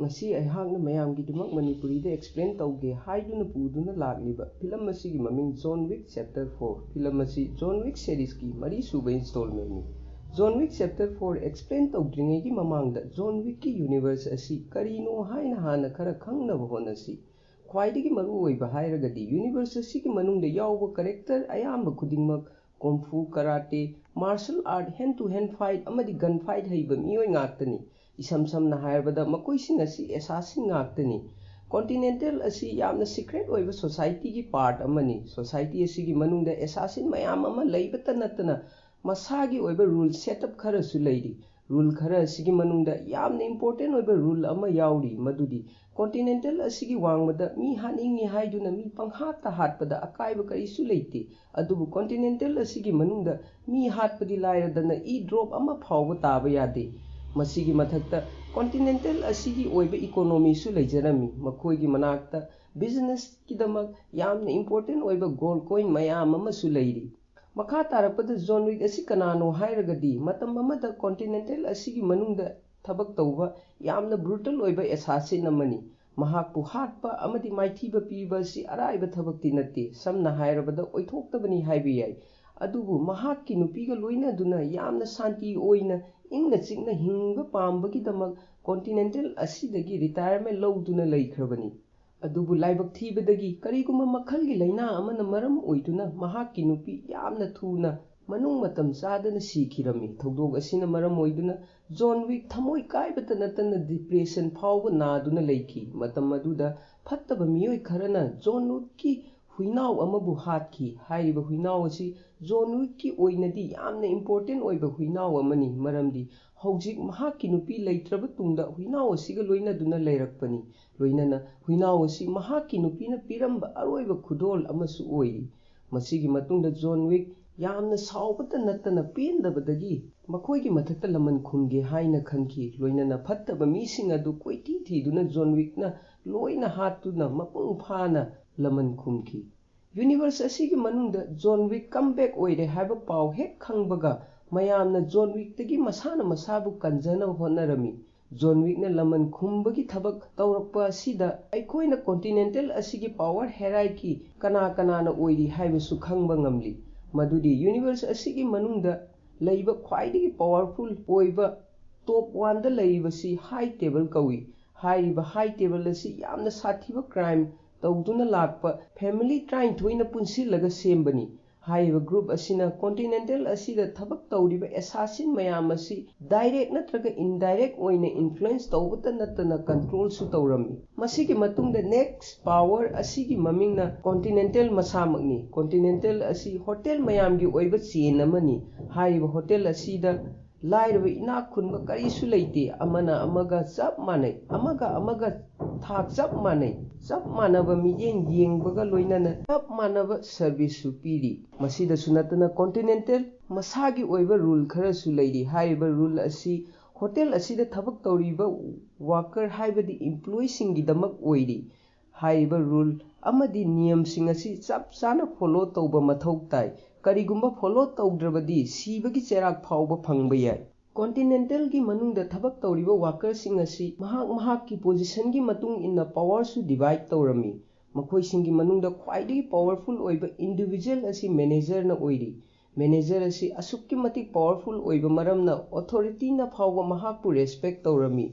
ngasi aihakna mayamgidmak Manipuri da explain tauge haiduna puduna lagliba film asigi maming John Wick Chapter 4 film asi John Wick series ki mari suba installment ni John Wick Chapter 4 explain taudringai gi mamangda John Wick ki universe asi karino haina hana khara khangnaba honasi khwaidigi maru oiba hairagadi universe asi ki manungda yawba character ayamba khudingmak kung fu karate martial art hand to hand fight amadi gun fight haiba miyoi ngaktani isam samna hairabada makoising asi assassin ngaktani continental asi yamna secret oiba society ki part amani society asi gi manungda assassin mayam ama leibata natana masagi oiba rule setup khara su leidi rule khara asi gi manungda yamna important oiba rule ama yauri madudi continental asi gi wangmada mi haningi haiduna mi panghata hatpada akaiba karisu leite adubu continental asi gi manungda mi hatpadi lairadana e drop ama phawba taba yade masigi mathakta continental asigi oiba economy su leijarami makhoi manakta business kidamak yamna important oiba gold coin mayam ama su leiri makha tarapada John Wick asi kanano hairagadi matam amada continental asigi manungda thabak tauba yamna brutal oiba assassin amani mahakpu hatpa amadi maithiba piba si araiba thabakti natte samna hairabada oithoktabani haibi yai adubu mahakki nupiga loina duna yamna santi oina ingna chingna hingba pambagi damak continental asidagi retirement lowduna leikrabani adubu laibak thibadagi kariguma makhalgi laina amana maram oiduna mahakki nupi yamna thuna manung matam chadana sikhirami thodog asina maram oiduna John Wick thamoi kaibata natana depression phawba naduna leiki matam aduda phattaba miyoi kharana John Wick ki huinaw amabu hatki haiba huinaw asi John Wick ki oinadi yamna important oiba huinaw amani maramdi hojik mahakki nupi leitraba tungda huinaw asiga loina duna leirakpani loinana huinaw asi mahakki nupina piramba aroiba khudol amasu oiri masigi matungda John Wick yamna saubata natana pendabadagi makhoigi mathakta laman khumge haina khanki loinana phattaba mising adu koiti thiduna John Wick na loina hatuna mapung phana laman khumki universe asigi manungda John Wick comeback oire haiba paw hek khangbaga mayamna John Wick tagi masana masabu kanjana honarami John Wick na laman khumbagi thabak taurakpa asida aikoina continental asigi power hierarchy kana na oiri haiba su khangba ngamli madudi universe asigi manungda leiba khwaidigi powerful oiba top 1 da leiba si high table kawi haiba high table asi yamna sathiba crime tawduna lakpa family train thoina punsilaga sembani haiba group asina continental asida thabak tawriba assassin mayam asi direct natraga indirect oina influence tawbata natana control su tawrami masigi matungda next power asigi mamingna continental masamagni continental asi hotel mayam gi oiba chain amani haiba hotel asida lairaba ina khunba karisu leite amana amaga chap manai amaga thak chap manaba miyeng yengbaga loinana chap manaba service su piri masida sunatana continental masagi oiba rule khara su leiri haiba rule asi hotel asida thabak tawriba worker haibadi employee singi damak oiri haiba rule amadi niyam sing asi chap chana follow tawba mathau tai karigumba follow tawdrabadi sibagi cherak phawba phangba yai continental gi manungda thabak tawriba worker sing asi mahak ki position gi matung inna power su divide tawrami makhoi singi manungda khwaidigi powerful oiba individual asi manager na oiri manager asi asukki matik powerful oiba maramna authority na phawba mahakpu respect tawrami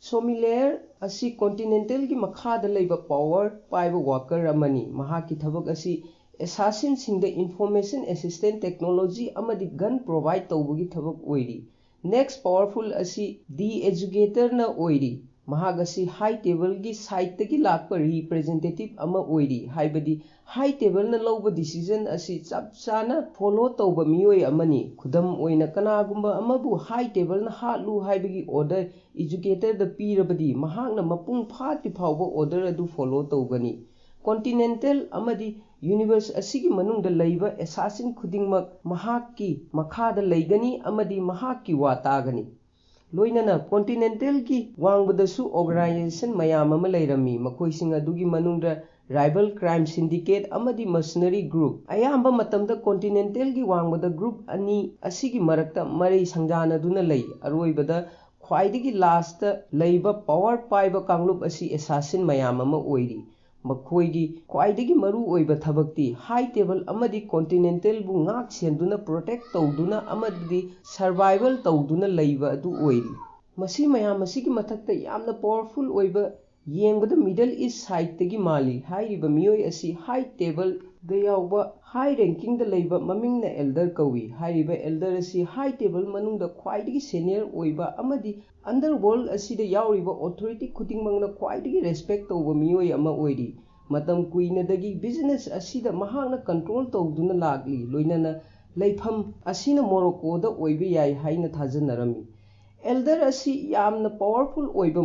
sommelier asi continental gi makhada leiba power paiba worker amani mahakki thabak asi assassin singda information assistant technology amadi gun provide tawbugi thabak oiri next powerful asi the educator na oiri mahag asi high table gi side tagi lakpa representative ama oiri haibadi high table na lawba decision asi chap chana follow tawba miyoi amani khudam oina kanagumba amabu high table na hatlu haibagi order educator da pirabadi mahagna mapung phati phawba order adu follow tawgani continental amadi universe asigi manungda leiba assassin khudingmak mahakki makhada leigani amadi mahakki watagani loinana continental gi wangbadasu organization mayam ama leirami makhoising adugi manungda rival crime syndicate amadi mercenary group ayamba matamda continental gi wangbada group ani asigi marakta mari sangjana duna lei aroibada ख्वाइदगी last लैब power पाइब कांगलुप असी assassin मयाम अमा ओइरी मखोइगी ख्वाइदगी मरु ओइब थबक्ति हाई टेबल अमदी कॉन्टिनेंटल बु ngak सेंदुना प्रोटेक्ट तौदुना अमदी सर्वाइवल तौदुना लैब अदु ओइरी मसी मयाम असिगी मथक्ता यामना पावरफुल ओइब येंगबद मिडल ईस्ट साइड तगी माली हाइरिबा मियोय असी हाई टेबल द यावबा हाई रैंकिंग द लैब ममिंगना एल्डर कवी हाइरिबा एल्डर असी हाई टेबल मनुंगदा ख्वाइदगी सीनियर ओइबा अमदी अंडरवर्ल्ड असिदा यावरिबा ऑथोरिटी खुदिंगमंगना ख्वाइदगी रेस्पेक्ट तौबा मियोय अमा ओइरी मतम कुइनदगी बिजनेस असिदा महांगना कंट्रोल तौदुना लागली लोइनना लैफम असिना मोरोकोदा ओइबा याय हाइना थाजनरमी एल्डर असी यामना पावरफुल ओइबा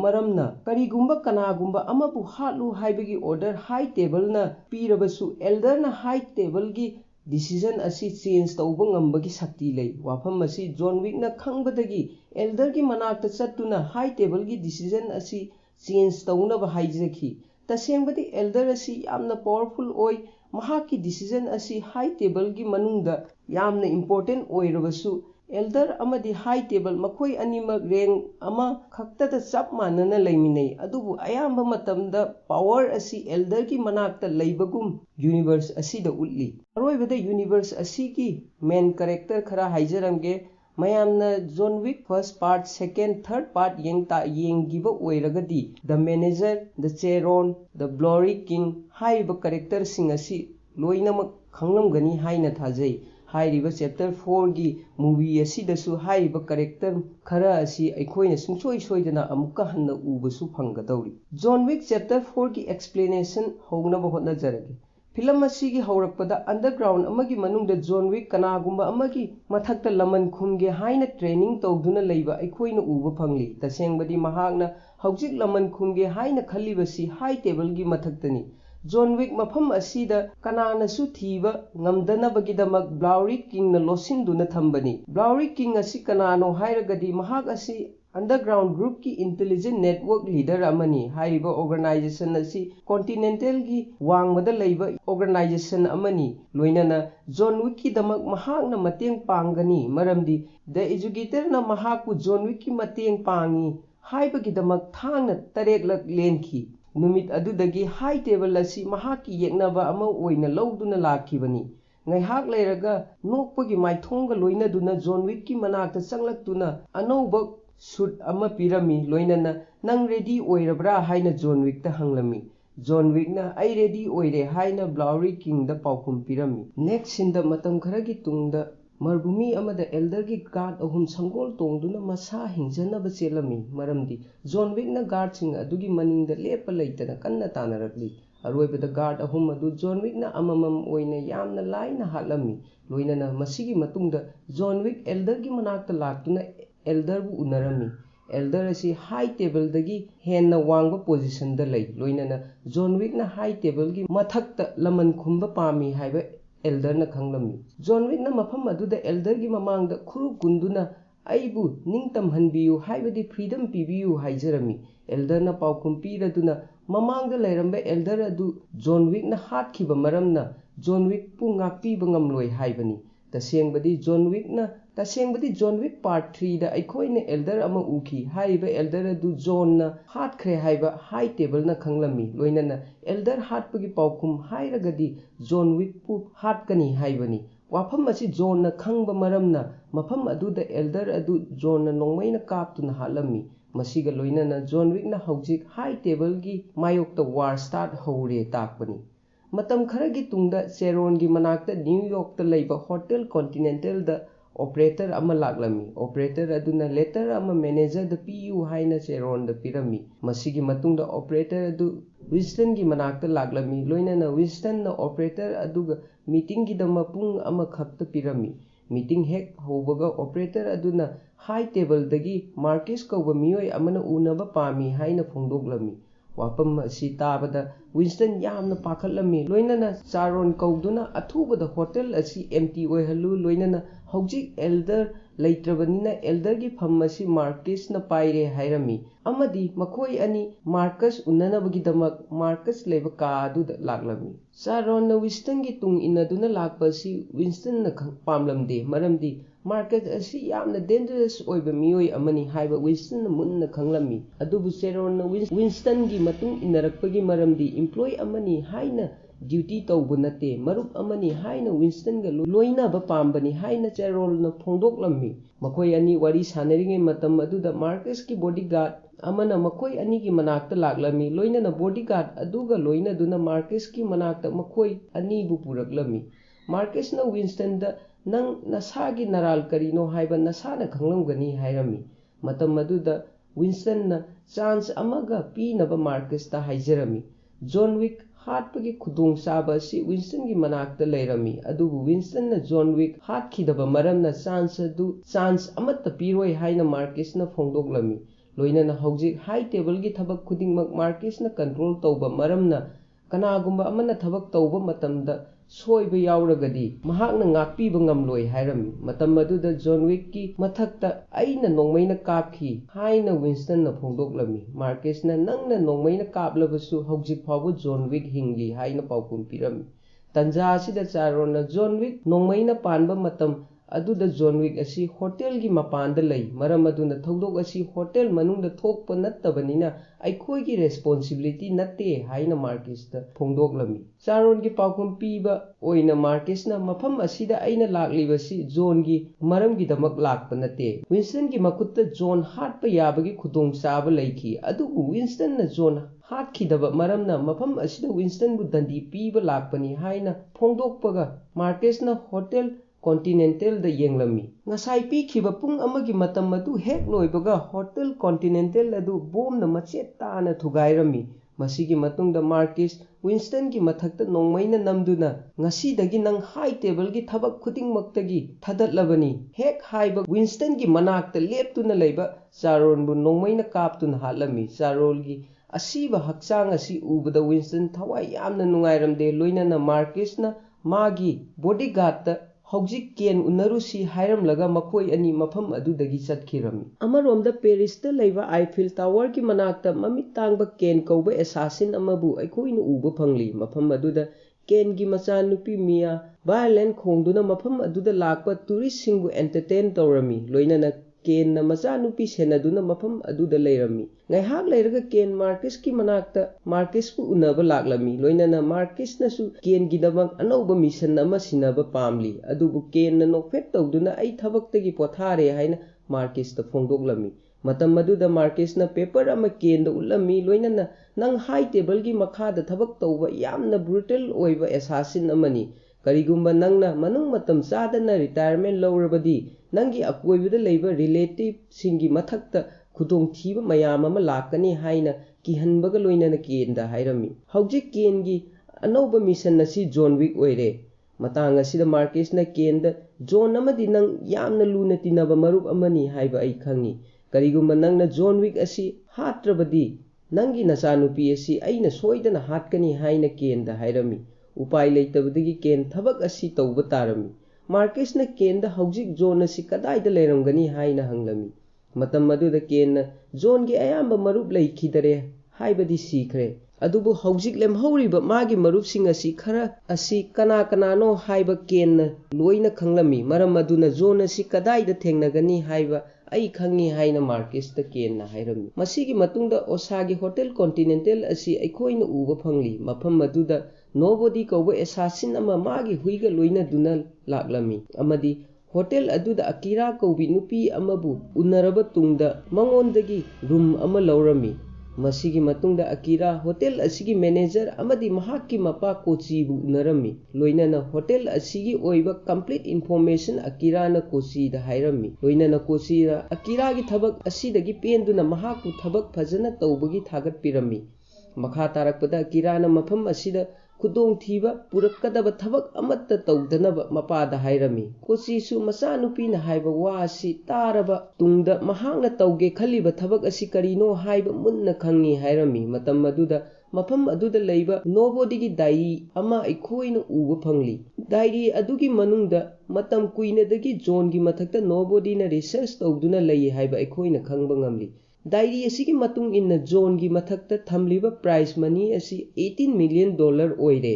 मरमना करिगुंबा कनागुंबा अमबु हालु हाइबगी ऑर्डर हाई टेबल ना पीरबसु एल्डर ना हाई टेबल की डिसीजन असी चेंज तौबा ngambagi शक्ति लै वाफम असी जॉन विक ना खंगबदगी एल्डर की मनाक्ता चत्तुना हाई टेबल की डिसीजन असी चेंज तौनबा हाइजखी तसेंबदी एल्डर असी यामना पावरफुल ओइ महाकी डिसीजन असी हाई टेबल की मनुंगदा यामना इंपोर्टेंट ओइरबसु एल्डर अमदी हाई टेबल मखोई अनिमक रैंक अमा खक्तदा चप मानना लैमिनै अदुबु अयाम्बा मतमदा पावर असी एल्डर की मनाक्ता लैबगुम यूनिवर्स असीदा उल्ली अरोइबदा यूनिवर्स असी की मेन कैरेक्टर खरा हाइजरंगे मयामना John Wick first part second third part येंगिबा ओइरगदी the manager the Charon the Bowery King हाइबा कैरेक्टर सिंग असी लोइनमक खंगलमगनी हाइना थाजै हाइरिबा चैप्टर 4 की मूवी असिदसु हाइरिबा कैरेक्टर खरा असी अखोइना सुंसोइ सोइदना अमुक्का हन्ना उबसु फंगदौरी जॉन विक चैप्टर 4 की एक्सप्लेनेशन होगनबा होतनजरगे फिल्म असिगी हौरकपदा अंडरग्राउंड अमगी मनुंगदा जॉन विक कनागुंबा अमगी मथक्ता लमन खुमगे हाइना ट्रेनिंग तौदुना लैबा अखोइना उबा फंगली तसेंबदी महागना हौजिक लमन खुमगे हाइना खल्लिबसी हाई टेबल की मथक्तनी जॉन विक मफम असीदा कनानसु थीबा ngamdanabagidamag ब्लाउरी किंग न लोसिंदुना थंबनी ब्लाउरी किंग असी कनानो हाइरगदी महाग असी अंडरग्राउंड ग्रुप की इंटेलिजेंट नेटवर्क लीडर अमनी हाइरिबा ऑर्गेनाइजेशन असी कॉन्टिनेंटल की वांगबदा लैबा ऑर्गेनाइजेशन अमनी लोइनना जॉन विक की दमक महागना मतेंग पांगनी मरमदी द एजुकेटर न महाकु जॉन विक की मतेंग पांगी हाइबगी दमक थांगना तरेकलक लेनखी नुमित अदुदगी हाई टेबल असी महाकी येकनबा अमा ओइना लौदुना लाखिबनी ngaihak leiraga nokpagi maithongga loinaduna John Wick ki manakta changlakduna anouba suit ama pirami loinana nang ready oirabra haina John Wick ta hanglami John Wick na ai ready oire haina Blaury King da paukum pirami next sin da matam kharagi tungda मरभूमि अमदा elder की guard अहुम संगोल तोंगदुना मसा हिंजनबा चेलमी मरमदी जॉन विक ना गार्ड सिंग अदुगी मनिंगदा लेपा लैतना कन्ना तानरकली अरोइबदा गार्ड अहुम अदु जॉन विक ना अममम ओइना यामना लाइना हालमी लोइनना मसिगी मतुंगदा जॉन विक एल्डर की मनाक्ता लाक्तुना एल्डर बु उनरमी एल्डर असी हाई टेबल दगी हेन्ना वांगबा पोजीशन दा लै लोइनना जॉन विक ना हाई टेबल की मथक्ता लमन खुंबा पामी हाइबा एल्डर न खंगलमी जॉन विक न मफम अदुदा एल्डर की ममांगदा खुरु कुंदुना आइबु निंगतम हनबियु हाइबदी फ्रीडम पिबियु हाइजरमी एल्डर न पाउकुम पीरदुना ममांगदा लैरंबा एल्डर अदु जॉन विक न हातखिबा मरमना जॉन विक पु ngakpiba ngamloi हाइबनी तसेंगबदी जॉन विक पार्ट 3 दा अखोइने एल्डर अमा उखी हाइबा एल्डर अदु जॉन न हातखरे हाइबा हाई टेबल न खंगलमी लोइनना एल्डर हातपगी पाउकुम हाइरगदी जॉन विक पु हातकनी हाइबनी वाफम असी जॉन न खंगबा मरमना मफम अदुदा एल्डर अदु जॉन न नोंगमैना कापतुना हालमी मसिगा लोइनना जॉन विक न हौजिक हाई टेबल की मायोक्ता वार स्टार्ट हौरे ताकपनी मतम खरगी तुंगदा चेरोन की मनाक्ता न्यूयॉर्क ता लैबा होटल कॉन्टिनेंटल दा ऑपरेटर अमा लागलमी ऑपरेटर अदुना लेटर अमा मैनेजर द पीयू हाइना चेरोन द पिरमी मसिगी मतुंगदा ऑपरेटर अदु विस्टन की मनाक्ता लागलमी लोइनना विस्टन न ऑपरेटर अदुगा मीटिंग की दमा पुंग अमा खक्ता पिरमी मीटिंग हेक होबगा ऑपरेटर अदुना हाई टेबल दगी मार्केस कौबा मियोय अमना उनबा पामी हाइना फोंदोगलमी वापम असी ताबदा विंस्टन यामना पाखलमी लोइनना चारोन कौदुना अथुबदा होटल असी एम्प्टी ओइहलु लोइनना हौजिक एल्डर लैत्रबनिना एल्डर की फम असी मार्केस न पाइरे हाइरमी अमदी मखोई अनि मार्कस उन्ननबगी दमक मार्कस लेबा कादुदा लागलमी चारोन न विंस्टन की तुंग इनदुना लागपसी विंस्टन न पामलमदे मरमदी मार्केट असी यामना डेंजरस ओइबा मियोय अमनी हाइबा विंस्टन मुन्ना खंगलमी अदुबु शेरोन विंस्टन की मतुंग इनरकपगी मरमदी एम्प्लॉय अमनी हाइना ड्यूटी तौबु नते मरुप अमनी हाइना विंस्टन गा लोइनाबा पाम्बनी हाइना चेरोलना फोंदोकलमी मखोय अनी वारी सानरिगे मतम अदुदा मार्केस की बॉडीगार्ड अमना मखोय अनी की मनाक्ता लागलमी लोइना बॉडीगार्ड अदुगा लोइना दुना मार्केस की मनाक्ता मखोय अनी बु पुरकलमी मार्केस ना विंस्टन दा नंग नसागी नराल करीनो हाइबा नसाना खंगलमगनी हाइरमी मतम मदुदा विंस्टन ना चांस अमगा पीनबा मार्केस ता हाइजरमी जॉन विक हाटपगी खुदोंग चाबा सी विंस्टन की मनाक्ता लेरमी अदुबु विंस्टन ना जॉन विक हाटखिदबा मरमना चांस अमत्ता पीरोय हाइना मार्केस ना फोंदोकलमी लोइना हौजिक हाई टेबल की थबक खुदिंगमक मार्केस ना कंट्रोल तौबा मरमना कनागुंबा अमना थबक तौबा मतमदा सोइबा यावरगदी महाकना ngaakpiba ngamloi hairami matam aduda John Wick ki mathakta aina nongmaina kaapki haina Winston na phongdoklami Marcus na nangna nongmaina kaaplabasu hogjik phawbu John Wick hingi haina paukum pirami tanja asida charona John Wick nongmaina panba matam aduda John Wick asi hotel gi mapanda lei maram aduna thodok asi hotel manungda thokpa nattabanina aikhoi gi responsibility natte haina Marcus ta phongdoklami charon gi paukum piba oina Marcus na mafam asida aina laklibasi John gi maram gi damak lakpa natte Winston gi makutta John Hart pa yabagi khudong chaba leikhi adubu Winston na John Hart khidaba maramna mafam asida Winston bu dandi piba lakpani haina phongdokpaga Marcus na hotel Continental da yenglami ngasai pi khiba pung amagi matam adu hek loibaga hotel Continental adu bom na machet ta na thugairami masigi matungda Marcus Winston ki mathakta nongmaina namduna ngasi dagi nang high table gi thabak khuding maktagi thadatlabani hek haiba Winston ki manakta leptuna leiba charon bu nongmaina kaptuna halami charol gi asiba hakchang asi ubada Winston thawai yamna nungairamde loinana Marcus na magi bodyguard ta हौजिक केन उनरुसी हायरमलगा मखोय अनि मफम अदुदगी चटखिरमी अमरोमदा Paris ता लैबा Eiffel tower की मनाक्ता ममित तांगबा केन कौबा assassin अमबु अखोइना उबा फंगली मफम अदुदा केन की मचा नुपी मिया violent खोंदुना मफम अदुदा Lakpa tourist सिंगबु entertain तौरमी लोइनाना केन ना मचा नुपी सेनादुना मफम अदुदा Laramie ngaihaak leiraga ken Marcus ki manakta Marcus bu unaba laklami loinana Marcus nasu ken gidamak anauba mission ama sinaba pamli adubu ken na nokfet tawduna ai thabaktagi pothare haina Marcus ta phongdoklami matam maduda Marcus na paper ama ken da ulami loinana nang high table gi makha da thabak tawba yamna brutal oiba assassin amani karigumba nangna manung matam chadana retirement lawrabadi nangi akoibada leiba relative singi mathakta खुदोंग थीबा मयाम अमा लाकनी हाइना किहनबगा लोइनाना केनदा हाइरमी हौजिक केनगी अनौबा mission नसी John Wick ओइरे मतांग असिदा Marquez ना केनदा John अमदि नंग यामना Luna तिनबा मरुप अमनी हाइबा आई खंगी करिगुम्बा नंगना John Wick असि हात्रबदी नंगी नचानुपी असि अइना सोइदना हाटकनी हाइना केनदा हाइरमी उपाय लेतबदगी केन थबक असि तौबा तारमी मार्केस ना केनदा हौजिक जॉन असि कदाइदा लेरमगनी हाइना हंगलमी matam maduda ken John gi ayamba marup leikidare haibadi sikre adubu hojik lemhoriba magi marup sing asi khara asi kana no haiba ken loina khanglami maram maduna John asi kadai da thengnagani haiba ai khangi haina Marcus ta ken na hairami masigi matungda Osagi Hotel Continental asi aikoina uba phangli mafam maduda nobody kauba assassin ama magi huiga loina duna laklami amadi hotel अदुदा Akira कौबी नुपी अमबु उनरबा तुंगदा मंगोंदगी room अमा लौरमी मसिगी मतुंगदा अकीरा होटल असिगी मैनेजर अमदी महाकी मपा कोचीबु उनरमी लोइनाना होटल असिगी ओइबा कंप्लीट इंफॉर्मेशन अकीरा ना कोची दा हाइरमी लोइनाना कोची अकीरा गी थबक असिदगी पेंदुना महाकु थबक फजना तौबगी थागत पिरमी मखा तारकपदा अकीरा ना मफम असिदा खुदोंग थीबा पुरक्कदबा थबक अमत्ता तौदनबा मपादा हाइरमी कोचीसु मचा नुपीना हाइबा वासी तारबा तुंगदा महांगना तौगे खलिबा थबक असि करिनो हाइबा मुन्ना खंगी हाइरमी मतम अदुदा मफम अदुदा लैबा नोबोदीगी डायरी अमा अखोइना उबा फंगली डायरी अदुगी मनुंगदा मतम कुइनादगी जॉन गी मथक्ता नोबोदीना रिसर्च तौदुना लई हाइबा अखोइना खंगबा ngamli डायरी असिगी मतुंग इन्ना जॉन गी मथक्ता थमलिबा प्राइस मनी असि $18 million ओइरे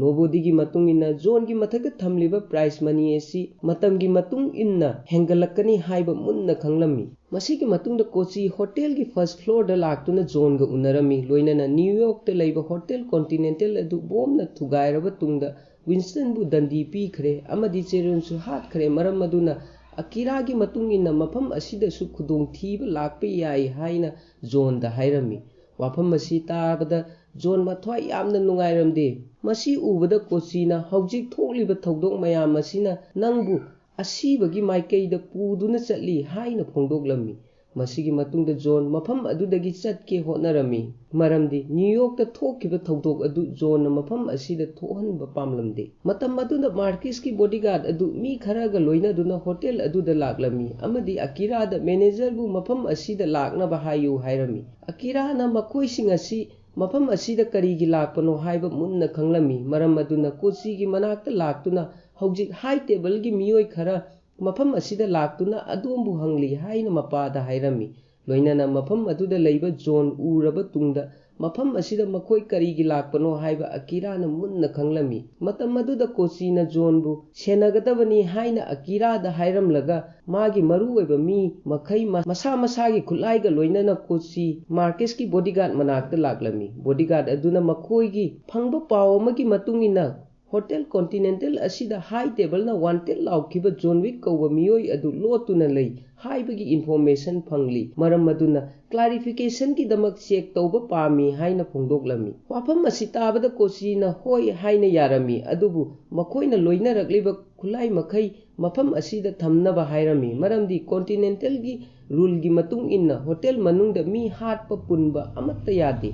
ꯅꯣꯕꯣꯗꯤꯒꯤ ꯃꯇꯨꯡ ꯏꯟꯅ ꯖꯣꯟꯒꯤ ꯃꯊꯛꯇ ꯊꯝꯂꯤꯕ ꯄ꯭ꯔꯥꯏꯖ ꯃꯅꯤ ꯑꯁꯤ ꯃꯇꯝꯒꯤ ꯃꯇꯨꯡ ꯏꯟꯅ ꯍꯦꯟꯒꯠꯂꯛꯀꯅꯤ ꯍꯥꯏꯕ ꯃꯨꯟꯅ ꯈꯪꯂꯝꯃꯤ꯫ ꯃꯁꯤꯒꯤ ꯃꯇꯨꯡꯗ ꯀꯣꯆꯤ ꯍꯣꯇꯦꯜꯒꯤ ꯐꯥꯔꯁꯠ ꯐ꯭ꯂꯣꯔꯗ ꯂꯥꯛꯇꯨꯅ ꯖꯣꯟꯒ ꯎꯅꯔꯝꯃꯤ, ꯂꯣꯏꯅꯅ ꯅ꯭ꯌꯨ ꯌꯣꯔꯛꯇ ꯂꯩꯕ ꯍꯣꯇꯦꯜ ꯀꯣꯟꯇꯤꯅꯦꯟꯇꯦꯜ ꯑꯗꯨ ꯕꯣꯝꯕꯅ ꯊꯨꯒꯥꯏꯔꯕ ꯇꯨꯡꯗ ꯋꯤꯟꯁꯇꯟꯕꯨ ꯗꯟꯗꯤ ꯄꯤꯈ꯭ꯔꯦ ꯑꯃꯗꯤ ꯆꯦꯔꯣꯟꯁꯨ ꯍꯥꯠꯈ꯭ꯔꯦ, ꯃꯔꯝ ꯑꯗꯨꯅ ꯑꯀꯤꯔꯥꯒꯤ ꯃꯇꯨꯡ ꯏꯟꯅ ꯃꯐꯝ ꯑꯁꯤꯗꯁꯨ ꯈꯨꯗꯣꯡꯊꯤꯕ ꯂꯥꯛꯄ ꯌꯥꯏ ꯍꯥꯏꯅ ꯖꯣꯟꯗ ꯍꯥꯏꯔꯝꯃꯤ꯫ ꯋꯥꯐꯝ ꯑꯁꯤ ꯇꯥꯕꯗ ꯖꯣꯟ ꯃꯊ꯭ꯋꯥꯏ ꯌꯥꯝꯅ ꯅꯨꯡꯉꯥꯏꯔꯝꯗꯦ꯫ ꯃꯁꯤ ꯎꯕꯗ ꯀꯣꯆꯤꯅ ꯍꯧꯖꯤꯛ ꯊꯣꯛꯂꯤꯕ ꯊꯧꯗꯣꯛ ꯃꯌꯥꯝ ꯑꯁꯤꯅ ꯅꯪꯕꯨ ꯑꯁꯤꯕꯒꯤ ꯃꯥꯏꯀꯩꯗ ꯄꯨꯗꯨꯅ ꯆꯠꯂꯤ ꯍꯥꯏꯅ ꯐꯣꯡꯗꯣꯛꯂꯝꯃꯤ꯫ ꯃꯁꯤꯒꯤ ꯃꯇꯨꯡꯗ ꯖꯣꯟ ꯃꯐꯝ ꯑꯗꯨꯗꯒꯤ ꯆꯠꯀꯦ ꯍꯣꯠꯅꯔꯝꯃꯤ, ꯃꯔꯝꯗꯤ ꯅ꯭ꯌꯨ ꯌꯣꯔꯛꯇ ꯊꯣꯛꯈꯤꯕ ꯊꯧꯗꯣꯛ ꯑꯗꯨ ꯖꯣꯟꯅ ꯃꯐꯝ ꯑꯁꯤꯗ ꯊꯣꯛꯍꯟꯕ ꯄꯥꯝꯂꯝꯗꯦ꯫ ꯃꯇꯝ ꯑꯗꯨꯗ ꯃꯥꯔꯀꯤꯁꯀꯤ ꯕꯣꯗꯤꯒꯥꯔꯗ ꯑꯗꯨ ꯃꯤ ꯈꯔꯒ ꯂꯣꯏꯅꯗꯨꯅ ꯍꯣꯇꯦꯜ ꯑꯗꯨꯗ ꯂꯥꯛꯂꯝꯃꯤ ꯑꯃꯗꯤ ꯑꯀꯤꯔꯥꯗ ꯃꯦꯅꯦꯖꯔꯕꯨ ꯃꯐꯝ ꯑꯁꯤꯗ ꯂꯥꯛꯅꯕ ꯍꯥꯏꯌꯨ ꯍꯥꯏꯔꯝꯃꯤ꯫ ꯑꯀꯤꯔꯥꯅ ꯃꯈꯣꯏꯁꯤꯡ ꯑꯁꯤ ꯃꯐꯝ ꯑꯁꯤꯗ ꯀꯔꯤꯒꯤ ꯂꯥꯛꯄꯅꯣ ꯍꯥꯏꯕ ꯃꯨꯟꯅ ꯈꯪꯂꯝꯃꯤ, ꯃꯔꯝ ꯑꯗꯨꯅ ꯀꯣꯆꯤꯒꯤ ꯃꯅꯥꯛꯇ ꯂꯥꯛꯇꯨꯅ ꯍꯧꯖꯤꯛ ꯍꯥꯏ ꯇꯦꯕꯜꯒꯤ ꯃꯤꯑꯣꯏ ꯈꯔ ꯃꯐꯝ ꯑꯁꯤꯗ ꯂꯥꯛꯇꯨꯅ ꯑꯗꯣꯝꯕꯨ ꯍꯪꯂꯤ ꯍꯥꯏꯅ ꯃꯄꯥꯗ ꯍꯥꯏꯔꯝꯃꯤ꯫ ꯂꯣꯏꯅꯅ ꯃꯐꯝ ꯑꯗꯨꯗ ꯂꯩꯕ ꯖꯣꯟ ꯎꯔꯕ ꯇꯨꯡꯗ ꯃꯐꯝ ꯑꯁꯤꯗ ꯃꯈꯣꯏ ꯀꯔꯤꯒꯤ ꯂꯥꯛꯄꯅꯣ ꯍꯥꯏꯕ ꯑꯀꯤꯔꯥꯅ ꯃꯨꯟꯅ ꯈꯪꯂꯝꯃꯤ꯫ ꯃꯇꯝ ꯑꯗꯨꯗ ꯀꯣꯆꯤꯅ ꯖꯣꯟꯕꯨ ꯁꯦꯟꯅꯒꯗꯕꯅꯤ ꯍꯥꯏꯅ ꯑꯀꯤꯔꯥꯗ ꯍꯥꯏꯔꯝꯂꯒ ꯃꯥꯒꯤ ꯃꯔꯨꯑꯣꯏꯕ ꯃꯤ ꯃꯈꯩ ꯃꯁꯥ ꯃꯁꯥꯒꯤ ꯈꯨꯠꯂꯥꯏꯒ ꯂꯣꯏꯅꯅ ꯀꯣꯆꯤ ꯃꯥꯔꯀꯤꯁꯀꯤ ꯕꯣꯗꯤꯒꯥꯔꯗ ꯃꯅꯥꯛꯇ ꯂꯥꯛꯂꯝꯃꯤ꯫ ꯕꯣꯗꯤꯒꯥꯔꯗ ꯑꯗꯨꯅ ꯃꯈꯣꯏꯒꯤ ꯐꯪꯕ ꯄꯥꯎ ꯑꯃꯒꯤ ꯃꯇꯨꯡ ꯏꯟꯅ ꯍꯣꯇꯦꯜ ꯀꯣꯟꯇꯤꯅꯦꯟꯇꯦꯜ ꯑꯁꯤꯗ ꯍꯥꯏ ꯇꯦꯕꯜꯅ ꯋꯥꯟꯇꯦꯗ ꯂꯥꯎꯈꯤꯕ ꯖꯣꯟ ꯋꯤꯛ ꯀꯧꯕ ꯃꯤꯑꯣꯏ ꯑꯗꯨ ꯂꯣꯠꯇꯨꯅ ꯂꯩ ꯍꯥꯏꯕꯒꯤ ꯏꯟꯐꯣꯔꯃꯦꯁꯟ ꯐꯪꯂꯤ, ꯃꯔꯝ ꯑꯗꯨꯅ ꯀ꯭ꯂꯥꯔꯤꯐꯤꯀꯦꯁꯟꯒꯤꯗꯃꯛ ꯆꯦꯛ ꯇꯧꯕ ꯄꯥꯝꯃꯤ ꯍꯥꯏꯅ ꯐꯣꯡꯗꯣꯛꯂꯝꯃꯤ꯫ ꯋꯥꯐꯝ ꯑꯁꯤ ꯇꯥꯕꯗ ꯀꯣꯆꯤꯅ ꯍꯣꯏ ꯍꯥꯏꯅ ꯌꯥꯔꯝꯃꯤ, ꯑꯗꯨꯕꯨ ꯃꯈꯣꯏꯅ ꯂꯣꯏꯅꯔꯛꯂꯤꯕ ꯈꯨꯠꯂꯥꯏ ꯃꯈꯩ ꯃꯐꯝ ꯑꯁꯤꯗ ꯊꯝꯅꯕ ꯍꯥꯏꯔꯝꯃꯤ, ꯃꯔꯝꯗꯤ ꯀꯣꯟꯇꯤꯅꯦꯟꯇꯦꯜꯒꯤ ꯔꯨꯜꯒꯤ ꯃꯇꯨꯡ ꯏꯟꯅ ꯍꯣꯇꯦꯜ ꯃꯅꯨꯡꯗ ꯃꯤ ꯍꯥꯠꯄ ꯄꯨꯟꯕ ꯑꯃꯠꯇ ꯌꯥꯗꯦ꯫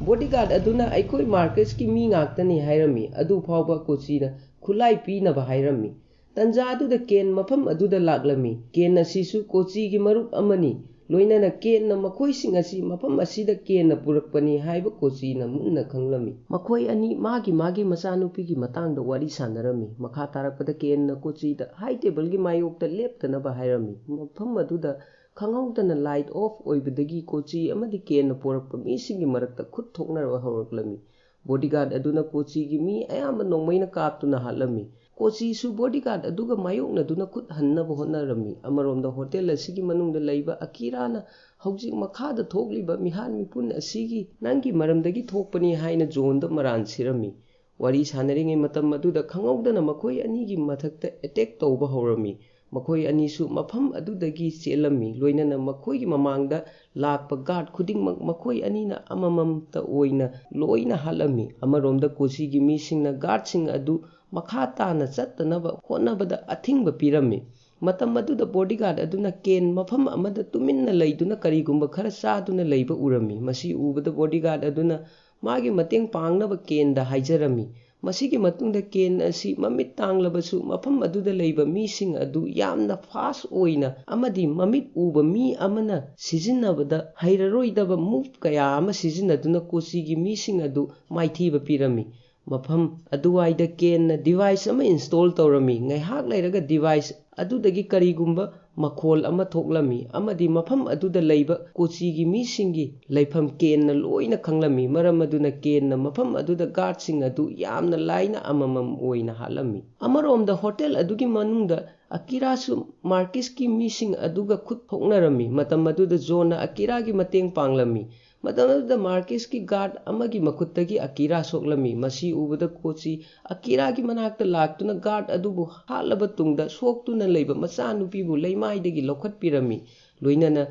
ꯕꯣꯗꯤꯒꯥꯔꯗ ꯑꯗꯨꯅ ꯑꯩꯈꯣꯏ ꯃꯥꯔꯀꯤꯁꯀꯤ ꯃꯤ ꯉꯥꯛꯇꯅꯤ ꯍꯥꯏꯔꯝꯃꯤ, ꯑꯗꯨ ꯐꯥꯎꯕ ꯀꯣꯆꯤꯅ ꯈꯨꯠꯂꯥꯏ ꯄꯤꯅꯕ ꯍꯥꯏꯔꯝꯃꯤ꯫ ꯇꯟꯖꯥ ꯑꯗꯨꯗ ꯀꯦꯟ ꯃꯐꯝ ꯑꯗꯨꯗ ꯂꯥꯛꯂꯝꯃꯤ꯫ ꯀꯦꯟ ꯑꯁꯤꯁꯨ ꯀꯣꯆꯤꯒꯤ ꯃꯔꯨꯞ ꯑꯃꯅꯤ, ꯂꯣꯏꯅꯅ ꯀꯦꯟꯅ ꯃꯈꯣꯏꯁꯤꯡ ꯑꯁꯤ ꯃꯐꯝ ꯑꯁꯤꯗ ꯀꯦꯟꯅ ꯄꯨꯔꯛꯄꯅꯤ ꯍꯥꯏꯕ ꯀꯣꯆꯤꯅ ꯃꯨꯟꯅ ꯈꯪꯂꯝꯃꯤ꯫ ꯃꯈꯣꯏ ꯑꯅꯤ ꯃꯥꯒꯤ ꯃꯆꯥꯅꯨꯄꯤꯒꯤ ꯃꯇꯥꯡꯗ ꯋꯥꯔꯤ ꯁꯥꯅꯔꯝꯃꯤ꯫ ꯃꯈꯥ ꯇꯥꯔꯛꯄꯗ ꯀꯦꯟꯅ ꯀꯣꯆꯤꯗ ꯍꯥꯏ ꯇꯦꯕꯜꯒꯤ ꯃꯥꯌꯣꯛꯇ ꯂꯦꯞꯇꯅꯕ ꯍꯥꯏꯔꯝꯃꯤ꯫ ꯃꯐꯝ ꯑꯗꯨꯗ ꯈꯪꯍꯧꯗꯅ ꯂꯥꯏꯠ ꯑꯣꯐ ꯑꯣꯏꯕꯗꯒꯤ ꯀꯣꯆꯤ ꯑꯃꯗꯤ ꯀꯦꯟꯅ ꯄꯣꯔꯛꯄ ꯃꯤꯁꯤꯡꯒꯤ ꯃꯔꯛꯇ ꯈꯨꯠ ꯊꯣꯛꯅꯕ ꯍꯧꯔꯛꯂꯝꯃꯤ꯫ ꯕꯣꯗꯤꯒꯥꯔꯗ ꯑꯗꯨꯅ ꯀꯣꯆꯤꯒꯤ ꯃꯤ ꯑꯌꯥꯝꯕ ꯅꯣꯡꯃꯩꯅ ꯀꯥꯞꯇꯨꯅ ꯍꯥꯠꯂꯝꯃꯤ꯫ ꯀꯣꯆꯤꯁꯨ ꯕꯣꯗꯤꯒꯥꯔꯗ ꯑꯗꯨꯒ ꯃꯥꯌꯣꯛꯅꯗꯨꯅ ꯈꯨꯠ ꯍꯟꯅꯕ ꯍꯣꯠꯅꯔꯝꯃꯤ꯫ ꯑꯃꯔꯣꯝꯗ ꯍꯣꯇꯦꯜ ꯑꯁꯤꯒꯤ ꯃꯅꯨꯡꯗ ꯂꯩꯕ ꯑꯀꯤꯔꯥꯅ ꯍꯧꯖꯤꯛ ꯃꯈꯥꯗ ꯊꯣꯛꯂꯤꯕ ꯃꯤꯍꯥꯠ ꯃꯤꯄꯨꯟ ꯑꯁꯤꯒꯤ ꯅꯪꯒꯤ ꯃꯔꯝꯗꯒꯤ ꯊꯣꯛꯄꯅꯤ ꯍꯥꯏꯅ ꯖꯣꯟꯗ ꯃꯔꯥꯟ ꯁꯤꯔꯝꯃꯤ꯫ ꯋꯥꯔꯤ ꯁꯥꯅꯔꯤꯉꯩ ꯃꯇꯝ ꯑꯗꯨꯗ ꯈꯪꯍꯧꯗꯅ ꯃꯈꯣꯏ ꯑꯅꯤꯒꯤ ꯃꯊꯛꯇ ꯑꯦꯇꯦꯛ ꯇꯧꯕ ꯍꯧꯔꯝꯃꯤ꯫ ꯃꯈꯣꯏ ꯑꯅꯤꯁꯨ ꯃꯐꯝ ꯑꯗꯨꯗꯒꯤ ꯆꯦꯜꯂꯝꯃꯤ, ꯂꯣꯏꯅꯅ ꯃꯈꯣꯏꯒꯤ ꯃꯃꯥꯡꯗ ꯂꯥꯛꯄ ꯒꯥꯔꯗ ꯈꯨꯗꯤꯡꯃꯛ ꯃꯈꯣꯏ ꯑꯅꯤꯅ ꯑꯃꯃꯝꯇ ꯑꯣꯏꯅ ꯂꯣꯏꯅ ꯍꯥꯠꯂꯝꯃꯤ꯫ ꯑꯃꯔꯣꯝꯗ ꯀꯣꯆꯤꯒꯤ ꯃꯤꯁꯤꯡꯅ ꯒꯥꯔꯗꯁꯤꯡ ꯑꯗꯨ ꯃꯈꯥ ꯇꯥꯅ ꯆꯠꯇꯅꯕ ꯍꯣꯠꯅꯕꯗ ꯑꯊꯤꯡꯕ ꯄꯤꯔꯝꯃꯤ꯫ ꯃꯇꯝ ꯑꯗꯨꯗ ꯕꯣꯗꯤꯒꯥꯔꯗ ꯑꯗꯨꯅ ꯀꯦꯟ ꯃꯐꯝ ꯑꯃꯗ ꯇꯨꯃꯤꯟꯅ ꯂꯩꯗꯨꯅ ꯀꯔꯤꯒꯨꯝꯕ ꯈꯔ ꯆꯥꯗꯨꯅ ꯂꯩꯕ ꯎꯔꯝꯃꯤ꯫ ꯃꯁꯤ ꯎꯕꯗ ꯕꯣꯗꯤꯒꯥꯔꯗ ꯑꯗꯨꯅ ꯃꯥꯒꯤ ꯃꯇꯦꯡ ꯄꯥꯡꯅꯕ ꯀꯦꯟꯗ ꯍꯥꯏꯖꯔꯝꯃꯤ꯫ ꯃꯁꯤꯒꯤ ꯃꯇꯨꯡꯗ ꯀꯦꯟ ꯑꯁꯤ ꯃꯃꯤꯠ ꯇꯥꯡꯂꯕꯁꯨ ꯃꯐꯝ ꯑꯗꯨꯗ ꯂꯩꯕ ꯃꯤꯁꯤꯡ ꯑꯗꯨ ꯌꯥꯝꯅ ꯐꯥꯁꯠ ꯑꯣꯏꯅ ꯑꯃꯗꯤ ꯃꯃꯤꯠ ꯎꯕ ꯃꯤ ꯑꯃꯅ ꯁꯤꯖꯤꯟꯅꯕꯗ ꯍꯩꯔꯔꯣꯏꯗꯕ ꯃꯨꯚ ꯀꯌꯥ ꯑꯃ ꯁꯤꯖꯤꯟꯅꯗꯨꯅ ꯀꯣꯆꯤꯒꯤ ꯃꯤꯁꯤꯡ ꯑꯗꯨ ꯃꯥꯏꯊꯤꯕ ꯄꯤꯔꯝꯃꯤ꯫ ꯃꯐꯝ ꯑꯗꯨꯋꯥꯏꯗ ꯀꯦꯟꯅ ꯗꯤꯚꯥꯏꯁ ꯑꯃ ꯏꯟꯁꯇꯣꯜ ꯇꯧꯔꯝꯃꯤ꯫ ꯉꯥꯏꯍꯥꯛ ꯂꯩꯔꯒ ꯗꯤꯚꯥꯏꯁ ꯑꯗꯨꯗꯒꯤ ꯀꯔꯤꯒꯨꯝꯕ ꯃꯈꯣꯜ ꯑꯃ ꯊꯣꯛꯂꯝꯃꯤ ꯑꯃꯗꯤ ꯃꯐꯝ ꯑꯗꯨꯗ ꯂꯩꯕ ꯀꯣꯆꯤꯒꯤ ꯃꯤꯁꯤꯡꯒꯤ ꯂꯩꯐꯝ ꯀꯦꯟꯅ ꯂꯣꯏꯅ ꯈꯪꯂꯝꯃꯤ, ꯃꯔꯝ ꯑꯗꯨꯅ ꯀꯦꯟꯅ ꯃꯐꯝ ꯑꯗꯨꯗ ꯒꯥꯔꯗꯁꯤꯡ ꯑꯗꯨ ꯌꯥꯝꯅ ಲಾꯏꯅ ꯑꯃꯃꯝ ꯑꯣꯏꯅ ꯍꯥꯠꯂꯝꯃꯤ꯫ ꯑꯃꯔꯣꯝꯗ ꯍꯣꯇꯦꯜ ꯑꯗꯨꯒꯤ ꯃꯅꯨꯡꯗ ꯑꯀꯤꯔꯥꯁꯨ ꯃꯥꯔꯀꯤꯁꯀꯤ ꯃꯤꯁꯤꯡ ꯑꯗꯨꯒ ꯈꯨꯠ ꯊꯣꯛꯅꯔꯝꯃꯤ꯫ ꯃꯇꯝ ꯑꯗꯨꯗ ꯖꯣꯟꯅ ꯑꯀꯤꯔꯥꯒꯤ ꯃꯇꯦꯡ ꯄꯥꯡꯂꯝꯃꯤ꯫ ꯃꯇꯝ ꯑꯗꯨꯗ ꯃꯥꯔꯀꯤꯁꯀꯤ ꯒꯥꯔꯗ ꯑꯃꯒꯤ ꯃꯈꯨꯠꯇꯒꯤ ꯑꯀꯤꯔꯥ ꯁꯣꯛꯂꯝꯃꯤ꯫ ꯃꯁꯤ ꯎꯕꯗ ꯀꯣꯆꯤ ꯑꯀꯤꯔꯥꯒꯤ ꯃꯅꯥꯛꯇ ꯂꯥꯛꯇꯨꯅ ꯒꯥꯔꯗ ꯑꯗꯨꯕꯨ ꯍꯥꯠꯂꯕ ꯇꯨꯡꯗ ꯁꯣꯛꯇꯨꯅ ꯂꯩꯕ ꯃꯆꯥꯅꯨꯄꯤꯕꯨ ꯂꯩꯃꯥꯏꯗꯒꯤ ꯂꯧꯈꯠꯄꯤꯔꯝꯃꯤ꯫ ꯂꯣꯏꯅꯅ